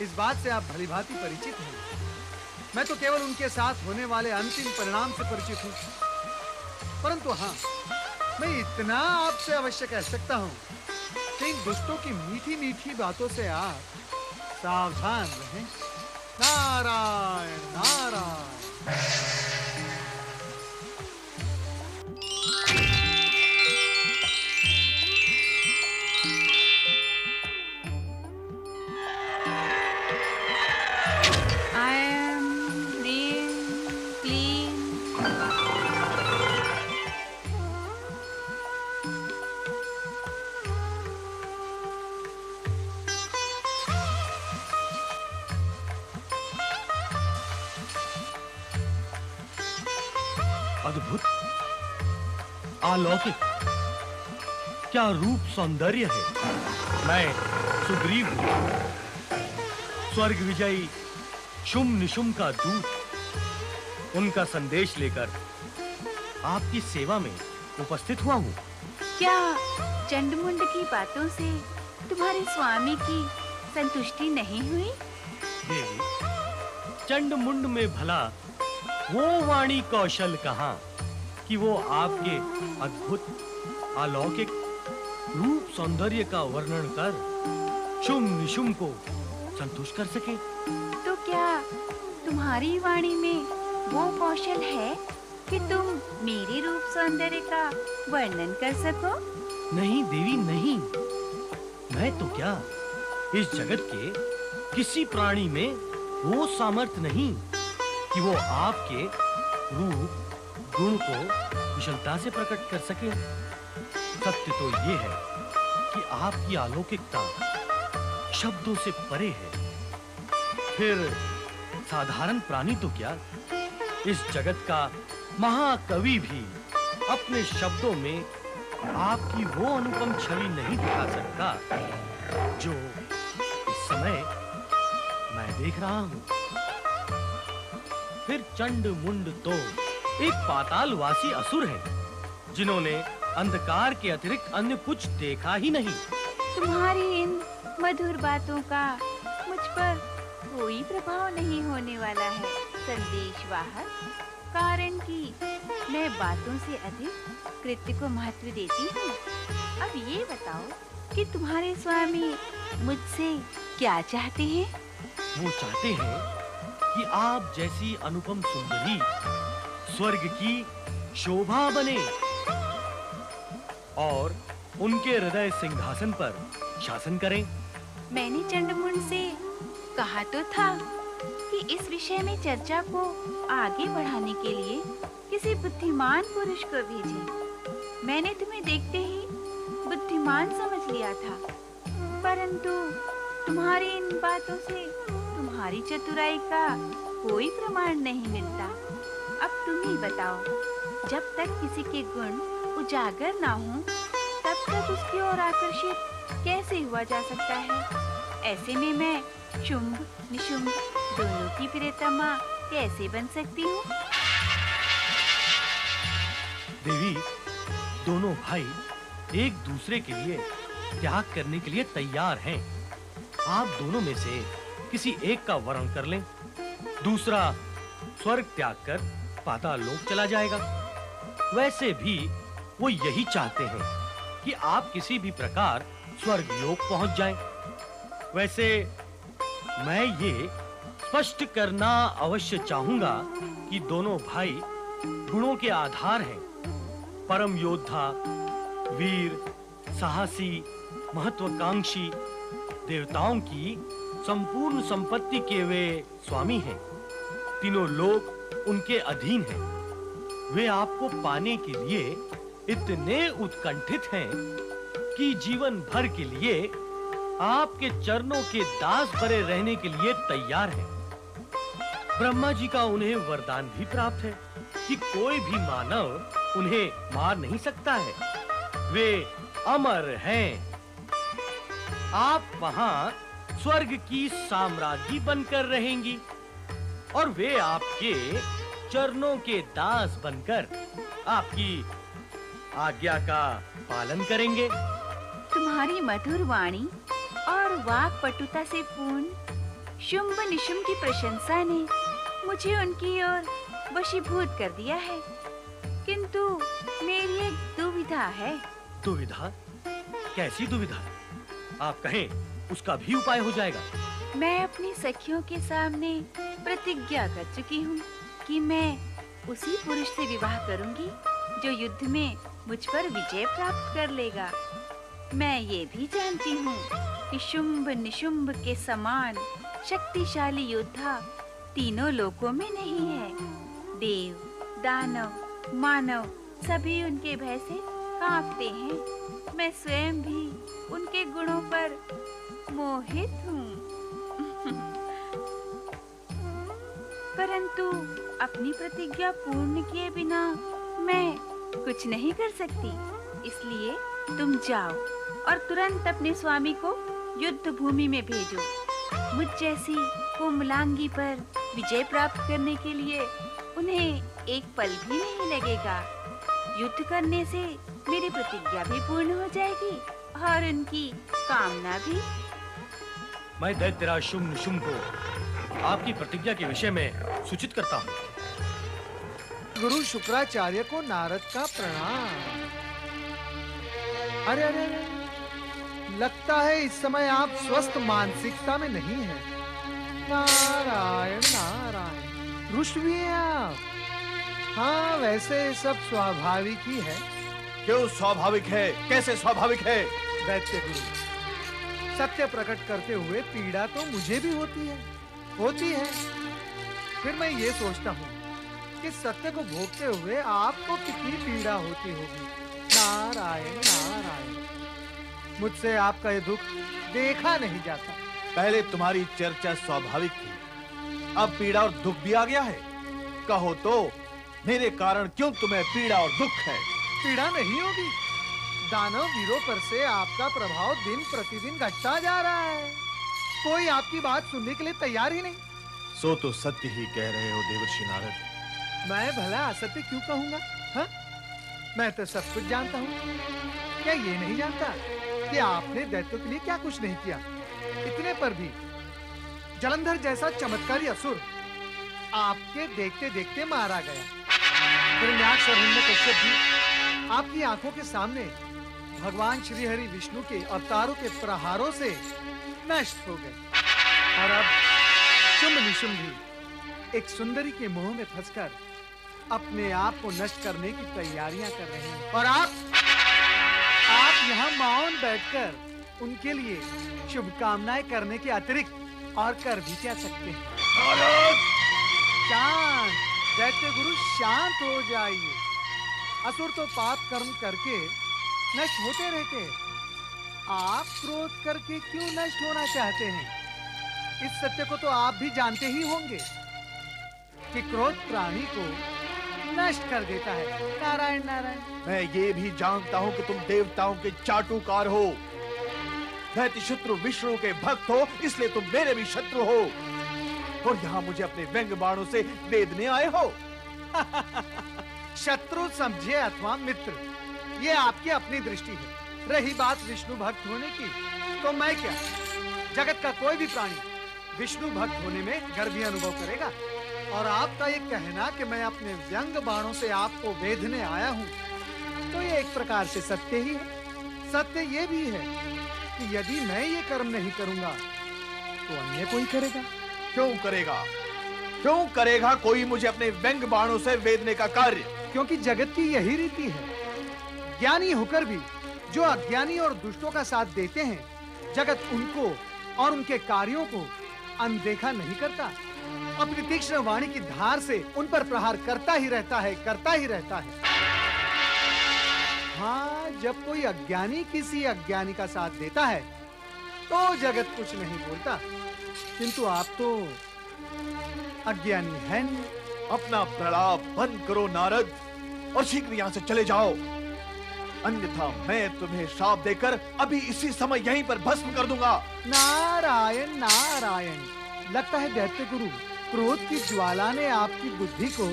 इस बात से आप भलीभांति परिचित हैं। मैं तो केवल उनके साथ होने वाले अंतिम परिणाम से परिचित हूँ। परंतु हाँ, मैं इतना आपसे अवश्य कह सकता हूँ कि इन दुष्टों की मीठी-मीठी बातों से आप सावधान रहें। नारायण नारायण। I am अद्भुत, अलौकिक, क्या रूप सौंदर्य है। मैं सुग्रीव हूं, स्वर्ग विजयी शुम्भ निशुम्भ का दूत। उनका संदेश लेकर आपकी सेवा में उपस्थित हुआ हूं। क्या चंडमुंड की बातों से तुम्हारे स्वामी की संतुष्टि नहीं हुई? देवी, चंडमुंड में भला वो वाणी कौशल कहां कि वो आपके अद्भुत अलौकिक रूप सौंदर्य का वर्णन कर शुम्भ निशुम्भ को संतुष्ट कर सके। तो क्या तुम्हारी वाणी में वो कौशल है कि तुम मेरे रूप सौंदर्य का वर्णन कर सको? नहीं देवी, नहीं। मैं तो क्या, इस जगत के किसी प्राणी में वो सामर्थ्य नहीं कि वो आपके रूप गुण को कुशलता से प्रकट कर सके। सत्य तो ये है कि आपकी अलौकिकता शब्दों से परे है। फिर साधारण प्राणी तो क्या, इस जगत का महाकवि भी अपने शब्दों में आपकी वो अनुपम छवि नहीं दिखा सकता जो इस समय मैं देख रहा हूं। फिर चंड मुंड तो एक पातालवासी असुर है, जिन्होंने अंधकार के अतिरिक्त अन्य कुछ देखा ही नहीं। तुम्हारी इन मधुर बातों का मुझ पर कोई प्रभाव नहीं होने वाला है संदेशवाहक, कारण कि मैं बातों से अधिक कृत्य को महत्व देती हूँ। अब ये बताओ कि तुम्हारे स्वामी मुझसे क्या चाहते हैं? वो चाहते हैं कि आप जैसी अनुपम सुंदरी स्वर्ग की शोभा बने और उनके हृदय सिंहासन पर शासन करें। मैंने चंडमुंड से कहा तो था कि इस विषय में चर्चा को आगे बढ़ाने के लिए किसी बुद्धिमान पुरुष को भेजें। मैंने तुम्हें देखते ही बुद्धिमान समझ लिया था, परंतु तुम्हारी इन बातों से तुम्हारी चतुराई का कोई प्रमाण नहीं मिलता। अब तुम ही बताओ, जब तक किसी के गुण उजागर ना हो, तब तक उसकी ओर आकर्षित कैसे हुआ जा सकता है? ऐसे में मैं शुम्भ निशुम्भ दोनों की प्रियतमा कैसे बन सकती हूँ? देवी, दोनों भाई एक दूसरे के लिए त्याग करने के लिए तैयार हैं। आप दोनों में से किसी एक का वरण कर लें, दूसरा स्वर्ग त्याग कर पाताल लोक चला जाएगा। वैसे भी वो यही चाहते हैं कि आप किसी भी प्रकार स्वर्ग लोक पहुंच जाएं। वैसे मैं ये स्पष्ट करना अवश्य चाहूंगा कि दोनों भाई गुणों के आधार हैं। परम योद्धा, वीर, साहसी, महत्वाकांक्षी, देवताओं की संपूर्ण संपत्ति के वे स्वामी हैं। तीनों लोग उनके अधीन हैं। वे आपको पाने के लिए इतने उत्कंठित हैं कि जीवन भर के लिए आपके चरणों के दास बने रहने के लिए तैयार हैं। ब्रह्मा जी का उन्हें वरदान भी प्राप्त है कि कोई भी मानव उन्हें मार नहीं सकता है। वे अमर हैं। आप वहां स्वर्ग की साम्राज्ञी बनकर रहेंगी और वे आपके चरणों के दास बनकर आपकी आज्ञा का पालन करेंगे। तुम्हारी मधुर वाणी और वाक पटुता से पूर्ण शुम्भ निशुम्भ की प्रशंसा ने मुझे उनकी ओर वशीभूत कर दिया है, किंतु मेरी एक दुविधा है। दुविधा? कैसी दुविधा? आप कहें, उसका भी उपाय हो जाएगा। मैं अपनी सखियों के सामने प्रतिज्ञा कर चुकी हूँ कि मैं उसी पुरुष से विवाह करूंगी जो युद्ध में मुझ पर विजय प्राप्त कर लेगा। मैं ये भी जानती हूँ कि शुम्भ निशुम्भ के समान शक्तिशाली योद्धा तीनों लोकों में नहीं है। देव, दानव, मानव सभी उनके भय से कांपते हैं। मैं स्वयं भी उनके गुणों पर मोहित हूँ। परंतु अपनी प्रतिज्ञा पूर्ण किए बिना मैं कुछ नहीं कर सकती, इसलिए तुम जाओ और तुरंत अपने स्वामी को युद्ध भूमि में भेजो। मुझ जैसी कोमलांगी पर विजय प्राप्त करने के लिए उन्हें एक पल भी नहीं लगेगा। युद्ध करने से मेरी प्रतिज्ञा भी पूर्ण हो जाएगी और उनकी कामना भी। मैं दैत्यराज शुंभ निशुंभ को आपकी प्रतिज्ञा के विषय में सूचित करता हूँ। गुरु शुक्राचार्य को नारद का प्रणाम। अरे अरे अरे, लगता है इस समय आप स्वस्थ मानसिकता में नहीं हैं। नारायण नारायण, रुष्ट भी हैं आप। हाँ, वैसे सब स्वाभाविक ही है। क्यों स्वाभाविक है? कैसे स्वाभाविक है? दैत्य गुरु, सत्य प्रकट करते हुए पीड़ा तो मुझे भी होती है। फिर मैं ये सोचता हूँ कि सत्य को भोगते हुए आपको कितनी पीड़ा होती होगी। नारायण नारायण, मुझसे आपका ये दुख देखा नहीं जाता। पहले तुम्हारी चर्चा स्वाभाविक थी, अब पीड़ा और दुख भी आ गया है। कहो तो मेरे कारण क्यों तुम्हें पीड़ा और दुख है? पीड़ा नहीं होगी, दानव वीरों पर से आपका प्रभाव दिन प्रतिदिन घटता जा रहा है। कोई आपकी बात सुनने के लिए तैयार ही नहीं। सो तो सत्य ही कह रहे हो देवर्षि नारद। मैं भला असत्य क्यों कहूंगा? हाँ? मैं तो सब कुछ जानता हूँ। क्या ये नहीं जानता कि आपने दैत्यों के लिए क्या कुछ नहीं किया? इतने पर भी जलंधर जैसा चमत्कारी असुर आपके देखते देखते मारा गया। हिरण्याक्ष और हिरण्यकश्यप भी आपकी आंखों के सामने भगवान श्री हरि विष्णु के अवतारों के प्रहारों से नष्ट हो गए। और अब शुंभ निशुंभ भी एक सुंदरी के मोह में फंसकर अपने आप को नष्ट करने की तैयारियां कर रहे हैं। और आप यहाँ मौन बैठकर उनके लिए शुभकामनाएं करने के अतिरिक्त और कर भी क्या सकते हैं? शांत, दैत्य गुरु शांत हो जाइए। असुर तो पाप कर्म करके नष्ट होते रहते हैं। आप क्रोध करके क्यों नष्ट होना चाहते हैं? इस सत्य को तो आप भी जानते ही होंगे कि क्रोध प्राणी को नष्ट कर देता है। नारायण नारायण। मैं ये भी जानता हूँ कि तुम देवताओं के चाटुकार हो। दैत्य शत्रु विष्णु के भक्त हो, इसलिए तुम मेरे भी शत्रु हो और यहाँ मुझे अपने व्यंग बाणों से वेदने आए हो। शत्रु समझे अथवा मित्र, ये आपकी अपनी दृष्टि है। रही बात विष्णु भक्त होने की, तो मैं क्या, जगत का कोई भी प्राणी विष्णु भक्त होने में गर्व अनुभव करेगा। और आपका ये कहना कि मैं अपने व्यंग बाणों से आपको वेधने आया हूँ, तो ये एक प्रकार से सत्य ही है। सत्य ये भी है कि यदि मैं ये कर्म नहीं करूंगा तो अन्य कोई करेगा। क्यों करेगा? क्यों करेगा कोई मुझे अपने व्यंग बाणों से वेधने का कार्य? क्योंकि जगत की यही रीति है। ज्ञानी होकर भी जो अज्ञानी और दुष्टों का साथ देते हैं, जगत उनको और उनके कार्यों को अनदेखा नहीं करता। अपनी तीक्ष्ण वाणी की धार से उन पर प्रहार करता ही रहता है। हाँ, जब कोई अज्ञानी किसी अज्ञानी का साथ देता है तो जगत कुछ नहीं बोलता, किंतु आप तो अज्ञानी हैं। अपना प्रलाप बंद करो नारद और शीघ्र यहाँ से चले जाओ, अन्यथा मैं तुम्हें श्राप देकर अभी इसी समय यहीं पर भस्म कर दूंगा। नारायण नारायण। लगता है दैत्य गुरु, क्रोध की ज्वाला ने आपकी बुद्धि को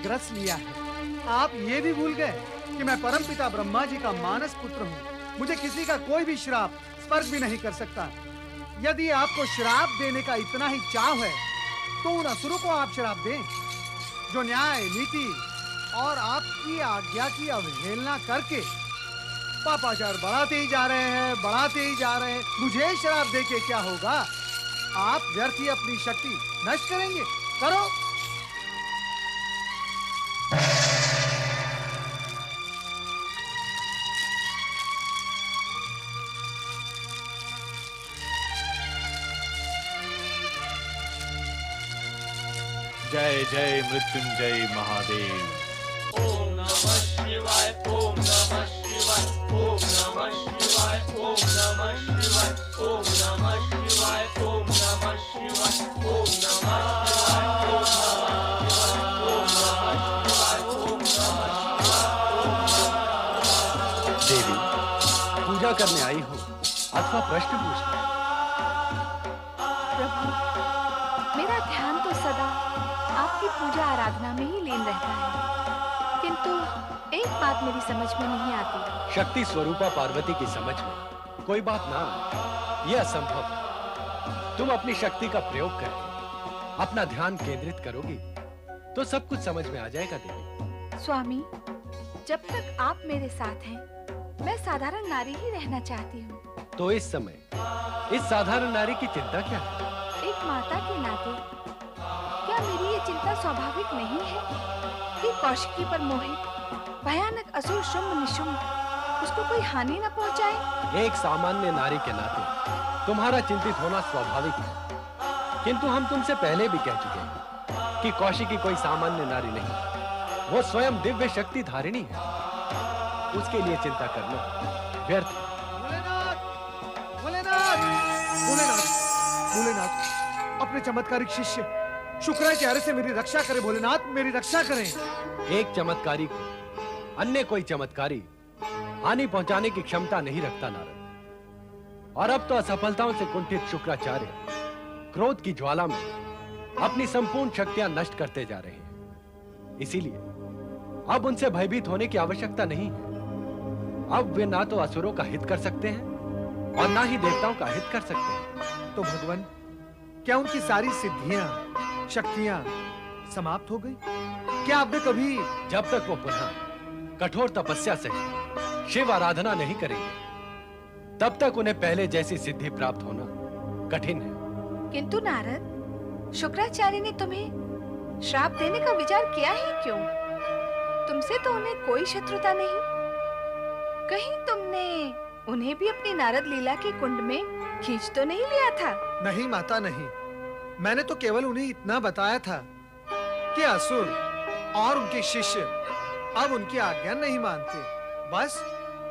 ग्रस लिया है। आप ये भी भूल गए कि मैं परमपिता ब्रह्मा जी का मानस पुत्र हूँ। मुझे किसी का कोई भी श्राप स्पर्श भी नहीं कर सकता। यदि आपको श्राप देने का इतना ही चाव है तो उन असुरों को आप श्राप दें जो न्याय, नीति और आपकी आज्ञा की अवहेलना करके पापाचार बढ़ाते ही जा रहे हैं। मुझे श्राप देके क्या होगा? आप व्यर्थ ही अपनी शक्ति नष्ट करेंगे। करो। जय जय मृत्युंजय महादेव। ओम नमः शिवाय, ओम नमः शिवाय, ओम नमः शिवाय, ओम नमः शिवाय, ओम नमः शिवाय, ओम नमः शिवाय, ओम नमः शिवाय, ओम नमः शिवाय, ओम नमः शिवाय, ओम नमः शिवाय। करने आई हो अथवा प्रश्न पूछने? प्रभु, मेरा ध्यान तो सदा आपकी पूजा आराधना में ही लीन रहता है, किंतु एक बात मेरी समझ में नहीं आती। शक्ति स्वरूपा पार्वती की समझ में कोई बात ना आए, यह असंभव है। तुम अपनी शक्ति का प्रयोग करके अपना ध्यान केंद्रित करोगी तो सब कुछ समझ में आ जाएगा देवी। स्वामी, जब तक आप मेरे साथ हैं, मैं साधारण नारी ही रहना चाहती हूँ। तो इस समय इस साधारण नारी की चिंता क्या है? एक माता के नाते क्या मेरी ये चिंता स्वाभाविक नहीं है कि कौशिकी पर मोहित भयानक असुर शुंभ निशुंभ उसको कोई हानि न पहुंचाए? एक सामान्य नारी के नाते तुम्हारा चिंतित होना स्वाभाविक है, किंतु हम तुमसे पहले भी कह चुके हैं कि कौशिकी कोई सामान्य नारी नहीं, वो स्वयं दिव्य शक्ति धारिणी है। उसके लिए चिंता करना व्यर्थ है। भोलेनाथ, भोलेनाथ, अपने चमत्कारिक शिष्य शुक्राचार्य से मेरी रक्षा करें। भोलेनाथ, मेरी रक्षा करें। एक चमत्कारी को अन्य कोई चमत्कारी हानि पहुंचाने की क्षमता नहीं रखता नारद। और अब तो असफलताओं से कुंठित शुक्राचार्य क्रोध की ज्वाला में अपनी संपूर्ण शक्तियां नष्ट करते जा रहे हैं। इसीलिए अब उनसे भयभीत होने की आवश्यकता नहीं है। अब वे ना तो असुरों का हित कर सकते हैं और ना ही देवताओं का हित कर सकते हैं। तो भगवान, क्या उनकी सारी सिद्धियां, शक्तियां समाप्त हो गई? क्या आपने कभी... जब तक वो पुनः कठोर तपस्या से शिव आराधना नहीं करेंगे, तब तक उन्हें पहले जैसी सिद्धि प्राप्त होना कठिन है। किंतु नारद, शुक्राचार्य ने तुम्हें श्राप देने का विचार किया ही क्यों? तुमसे तो उन्हें कोई शत्रुता नहीं। कहीं तुमने उन्हें भी अपनी नारद लीला के कुंड में खींच तो नहीं लिया था? नहीं माता, नहीं। मैंने तो केवल उन्हें इतना बताया था कि असुर और उनके शिष्य अब उनकी आज्ञा नहीं मानते। बस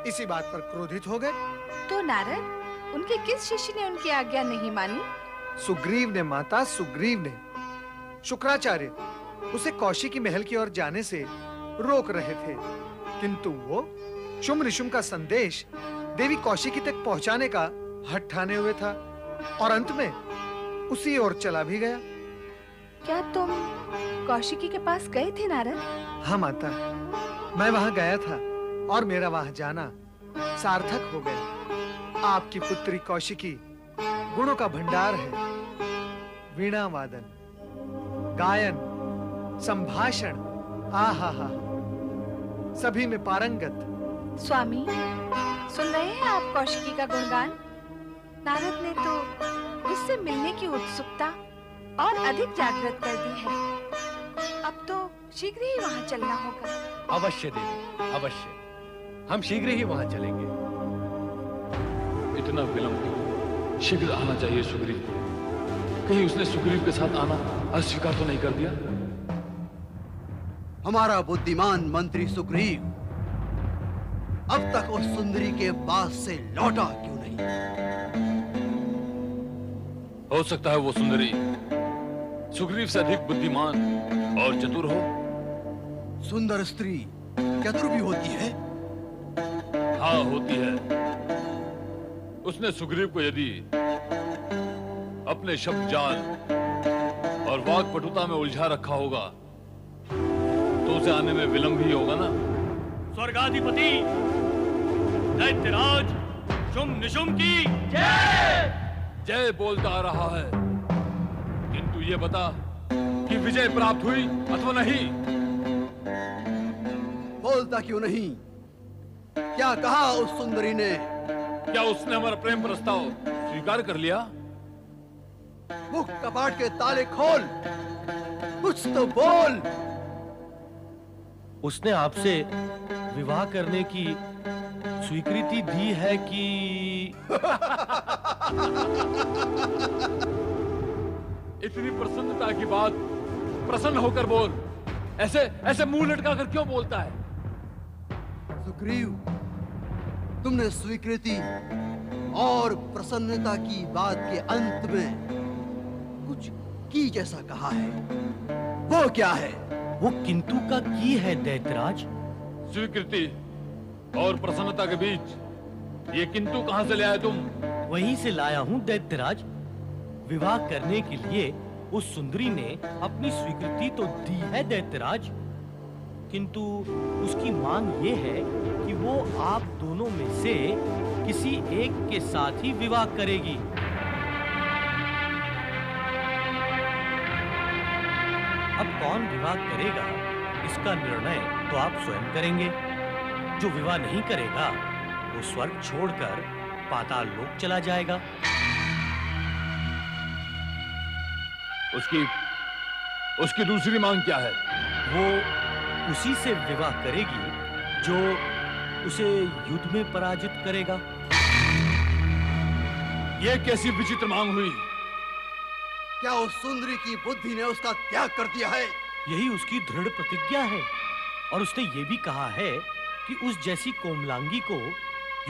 इसी बात पर क्रोधित हो गए। तो नारद, उनके किस शिष्य ने उनकी आज्ञा नहीं मानी? सुग्रीव ने माता, सुग्रीव ने। शुक्राचार्य उसे कौशिकी महल की ओर जाने से रोक रहे थे, किंतु वो शुंभ निशुंभ का संदेश देवी कौशिकी तक पहुंचाने का हठ ठाने हुए था और अंत में उसी ओर चला भी गया। क्या तुम कौशिकी के पास गए थे नारद? हाँ माता, मैं वहां गया था और मेरा वहां जाना सार्थक हो गया। आपकी पुत्री कौशिकी गुणों का भंडार है। वीणा वादन, गायन, संभाषण, आहा हा, सभी में पारंगत। स्वामी, सुन रहे हैं आप कौशिकी का गुणगान? नारद ने तो उससे मिलने की उत्सुकता और अधिक जागृत कर दी है। अब तो शीघ्र ही वहां चलना होगा। अवश्य देवी, अवश्य। हम शीघ्र ही वहां चलेंगे। इतना विलंब क्यों? शीघ्र आना चाहिए सुग्रीव को। कहीं उसने सुग्रीव के साथ आना अस्वीकार तो नहीं कर दिया? हमारा बुद्धिमान मंत्री सुग्रीव अब तक उस सुंदरी के पास से लौटा क्यों नहीं? हो सकता है वो सुंदरी सुग्रीव से अधिक बुद्धिमान और चतुर हो। सुंदर स्त्री चतुर भी होती है? हाँ, होती है। उसने सुग्रीव को यदि अपने शब्द जाल और वाक पटुता में उलझा रखा होगा तो उसे आने में विलंब ही होगा ना। स्वर्गाधिपति दैत्यराज शुंभ निशुंभ की जय! जय बोलता आ रहा है, किंतु ये बता कि विजय प्राप्त हुई अथवा नहीं? बोलता क्यों नहीं? क्या कहा उस सुंदरी ने? क्या उसने हमारा प्रेम प्रस्ताव स्वीकार कर लिया? मुख कपाट के ताले खोल, कुछ तो बोल। उसने आपसे विवाह करने की स्वीकृति दी है कि... इतनी प्रसन्नता की बात प्रसन्न होकर बोल। ऐसे ऐसे मुंह लटका कर क्यों बोलता है? सुग्रीव, तुमने स्वीकृति और प्रसन्नता की बात के अंत में कुछ की जैसा कहा है। वो क्या है? वो किंतु का की है दैत्यराज। स्वीकृति और प्रसन्नता के बीच ये किंतु कहां से ले आए तुम? वहीं से लाया हूँ दैत्यराज। विवाह करने के लिए उस सुंदरी ने अपनी स्वीकृति तो दी है दैत्यराज, किंतु उसकी मांग ये है कि वो आप दोनों में से किसी एक के साथ ही विवाह करेगी। अब कौन विवाह करेगा इसका निर्णय तो आप स्वयं करेंगे। जो विवाह नहीं करेगा वो स्वर्ग छोड़कर पाताल लोक चला जाएगा। उसकी दूसरी मांग क्या है? वो उसी से विवाह करेगी जो उसे युद्ध में पराजित करेगा। ये कैसी विचित्र मांग हुई? क्या उस सुंदरी की बुद्धि ने उसका त्याग कर दिया है? यही उसकी दृढ़ प्रतिज्ञा है, और उसने ये भी कहा है कि उस जैसी कोमलांगी को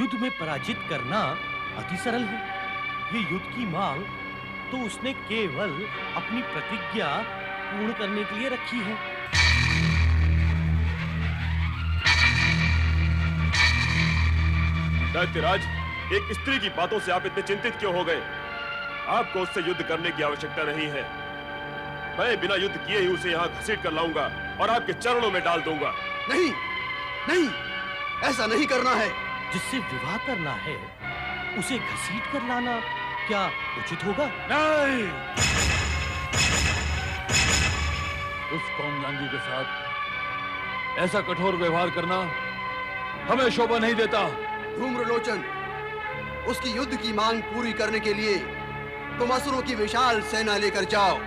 युद्ध में पराजित करना अति सरल है। ये युद्ध की मांग तो उसने केवल अपनी प्रतिज्ञा पूर्ण करने के लिए रखी है। दैत्यराज, एक स्त्री की बातों से आप इतने चिंतित क्यों हो गए? आपको उससे युद्ध करने की आवश्यकता नहीं है। मैं बिना युद्ध किए ही उसे यहाँ घसीट कर लाऊंगा और आपके चरणों में डाल दूंगा। नहीं, नहीं, ऐसा नहीं करना है। जिससे विवाह करना है उसे घसीट कर लाना क्या उचित होगा? नहीं, उस कोमलांगी के साथ ऐसा कठोर व्यवहार करना हमें शोभा नहीं देता। धूम्रलोचन, उसकी युद्ध की मांग पूरी करने के लिए तुम असुरों की विशाल सेना लेकर जाओ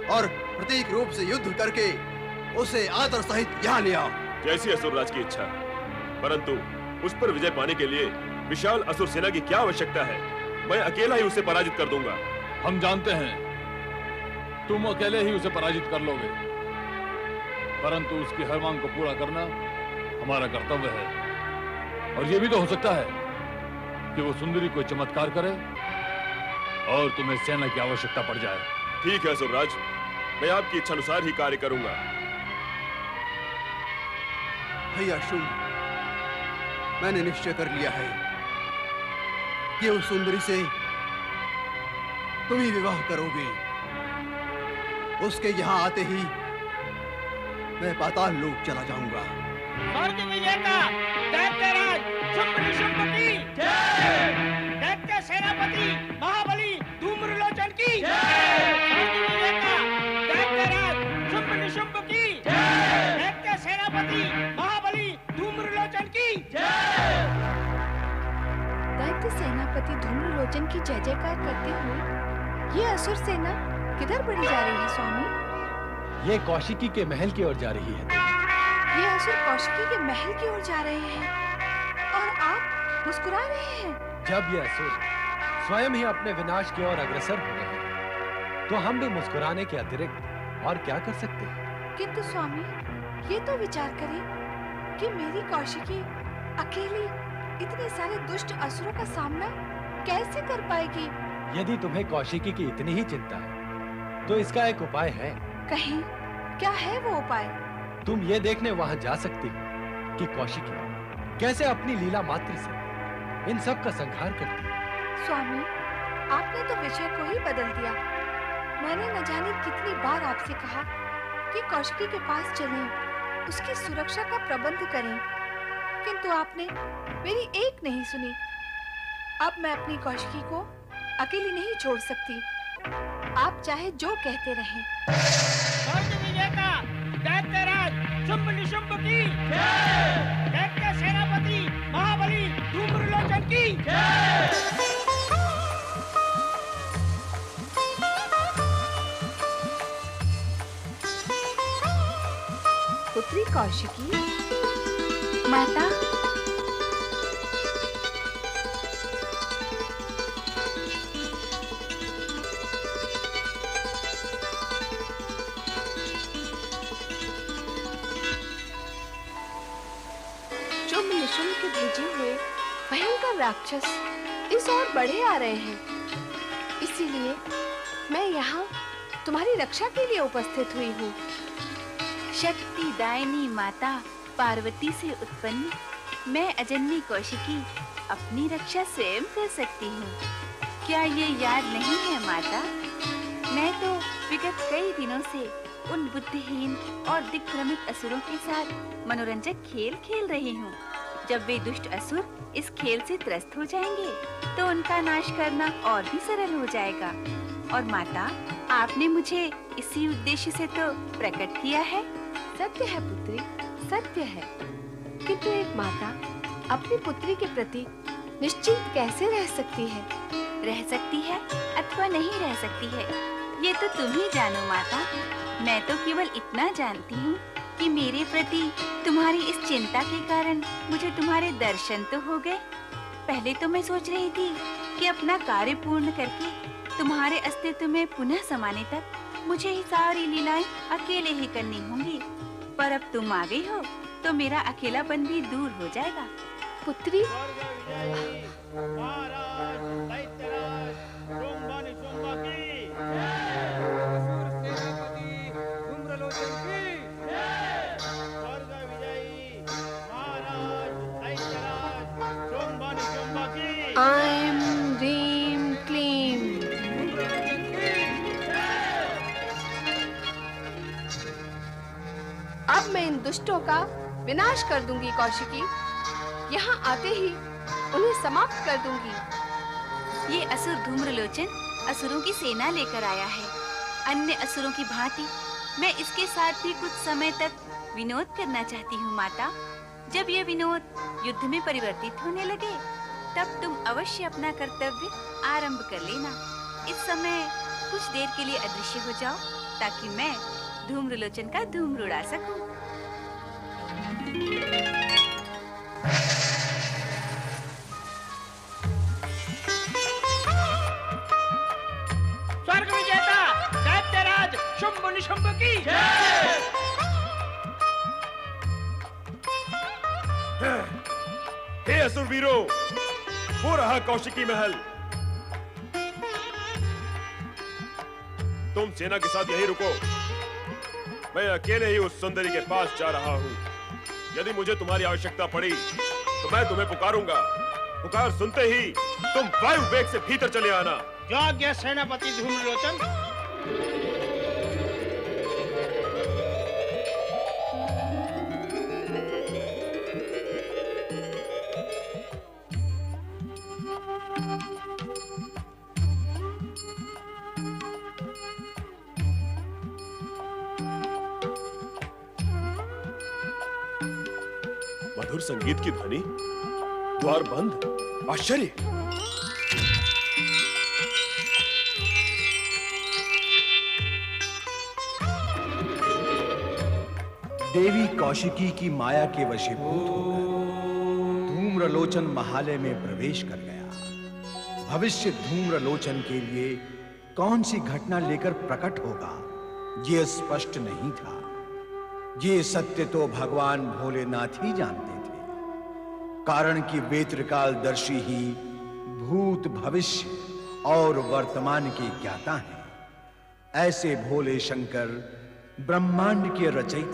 और प्रतीक रूप से युद्ध करके उसे आदर सहित यहाँ ले आओ। जैसी असुरराज की इच्छा, परंतु उस पर विजय पाने के लिए विशाल असुर सेना की क्या आवश्यकता है? मैं अकेला ही उसे पराजित कर दूंगा। हम जानते हैं तुम अकेले ही उसे पराजित कर लोगे, परंतु उसकी हर मांग को पूरा करना हमारा कर्तव्य है। और यह भी तो हो सकता है कि वो सुंदरी कोई चमत्कार करे और तुम्हें सेना की आवश्यकता पड़ जाए। ठीक है असुरराज, मैं आपकी इच्छा अनुसार ही कार्य करूंगा। भैया शुंभ, मैंने निश्चय कर लिया है कि उस सुंदरी से तुम ही विवाह करोगे। उसके यहाँ आते ही मैं पाताल लोक चला जाऊंगा। स्वर्ग विजेता दैत्यराज शुंभ निशुंभ की जय। दैत्य सेनापति महाबली धूम्रलोचन की जय। स्वर्ग विजेता दैत्यराज शुंभ निशुंभ की जय। दैत्य सेनापति महाबली धूम्रलोचन की जय। दैत्य सेनापति धूम्रलोचन की जय जयकार करते हुए ये असुर सेना किधर बढ़ी जा रही है स्वामी? ये कौशिकी के महल की ओर जा रही है। ये असुर कौशिकी के महल की ओर जा रहे हैं और आप मुस्कुरा रहे हैं। जब ये असुर स्वयं ही अपने विनाश की ओर अग्रसर हो रहे हैं, तो हम भी मुस्कुराने के अतिरिक्त और क्या कर सकते हैं? किंतु स्वामी, ये तो विचार करें कि मेरी कौशिकी अकेली इतने सारे दुष्ट असुरों का सामना कैसे कर पाएगी? यदि तुम्हें कौशिकी की इतनी ही चिंता है, तो इसका एक उपाय है। कहीं क्या है वो उपाय? तुम ये देखने वहां जा सकती हो कि कौशिकी कैसे अपनी लीला मात्र से इन सब का संहार करती है। स्वामी, आपने तो विषय को ही बदल दिया। मैंने न जाने कितनी बार आपसे कहा कि कौशिकी के पास चलें, उसकी सुरक्षा का प्रबंध करें, किंतु आपने मेरी एक नहीं सुनी। अब मैं अपनी कौशिकी को अकेली नहीं छोड़ सकती। आप चाहे जो कहते रहें। स्वर्ग विजेता दैत्यराज शुंभ निशुंभ की जय। दैत्य सेनापति महाबली धूम्रलोचन की जय। पुत्री कौशिकी। माता, शुंभ निशुंभ के भेजे हुए भयंकर राक्षस इस ओर बढ़े आ रहे हैं, इसीलिए मैं यहाँ तुम्हारी रक्षा के लिए उपस्थित हुई हूँ। शक्ति दायिनी माता पार्वती से उत्पन्न मैं अजन्मी कौशिकी अपनी रक्षा स्वयं कर सकती हूँ। क्या ये याद नहीं है माता? मैं तो विगत कई दिनों से उन बुद्धिहीन और दिक्भ्रमित असुरों के साथ मनोरंजक खेल खेल रही हूँ। जब वे दुष्ट असुर इस खेल से त्रस्त हो जाएंगे, तो उनका नाश करना और भी सरल हो जाएगा। और माता, आपने मुझे इसी उद्देश्य से तो प्रकट किया है। सत्य है पुत्री, सत्य है। किंतु एक माता अपनी पुत्री के प्रति निश्चिंत कैसे रह सकती है? रह सकती है अथवा नहीं रह सकती है, ये तो तुम ही जानो माता। मैं तो केवल इतना जानती हूँ कि मेरे प्रति तुम्हारी इस चिंता के कारण मुझे तुम्हारे दर्शन तो हो गए। पहले तो मैं सोच रही थी कि अपना कार्य पूर्ण करके तुम्हारे अस्तित्व में पुनः समाने तक मुझे ही सारी लीलाएं अकेले ही करनी होंगी, पर अब तुम आ गई हो तो मेरा अकेलापन भी दूर हो जाएगा। पुत्री, आइम ह्रीम क्लीम। अब मैं इन दुष्टों का विनाश कर दूंगी कौशिकी। यहाँ आते ही उन्हें समाप्त कर दूंगी। ये असुर धूम्रलोचन असुरों की सेना लेकर आया है। अन्य असुरों की भांति मैं इसके साथ भी कुछ समय तक विनोद करना चाहती हूँ माता। जब ये विनोद युद्ध में परिवर्तित होने लगे, तब तुम अवश्य अपना कर्तव्य आरंभ कर लेना। इस समय कुछ देर के लिए अदृश्य हो जाओ, ताकि मैं धूम्रलोचन का धूम्र उड़ा सकूं। स्वर्ग विजेता दैत्यराज शुंभ निशुंभ की जय। हे असुर वीरों, वो रहा कौशिकी महल। तुम सेना के साथ यहीं रुको, मैं अकेले ही उस सुंदरी के पास जा रहा हूँ। यदि मुझे तुम्हारी आवश्यकता पड़ी तो मैं तुम्हें पुकारूंगा। पुकार सुनते ही तुम वायु वेग से भीतर चले आना। योग्य सेनापति धूम्रलोचन। मधुर संगीत की ध्वनि, द्वार बंद, आश्चर्य। देवी कौशिकी की माया के वशीभूत होकर धूम्रलोचन महालय में प्रवेश कर गया। भविष्य धूम्रलोचन के लिए कौन सी घटना लेकर प्रकट होगा, ये स्पष्ट नहीं था। ये सत्य तो भगवान भोलेनाथ ही जानते थे, कारण कि वे त्रिकालदर्शी ही भूत, भविष्य और वर्तमान के ज्ञाता हैं। ऐसे भोले शंकर ब्रह्मांड के रचयिता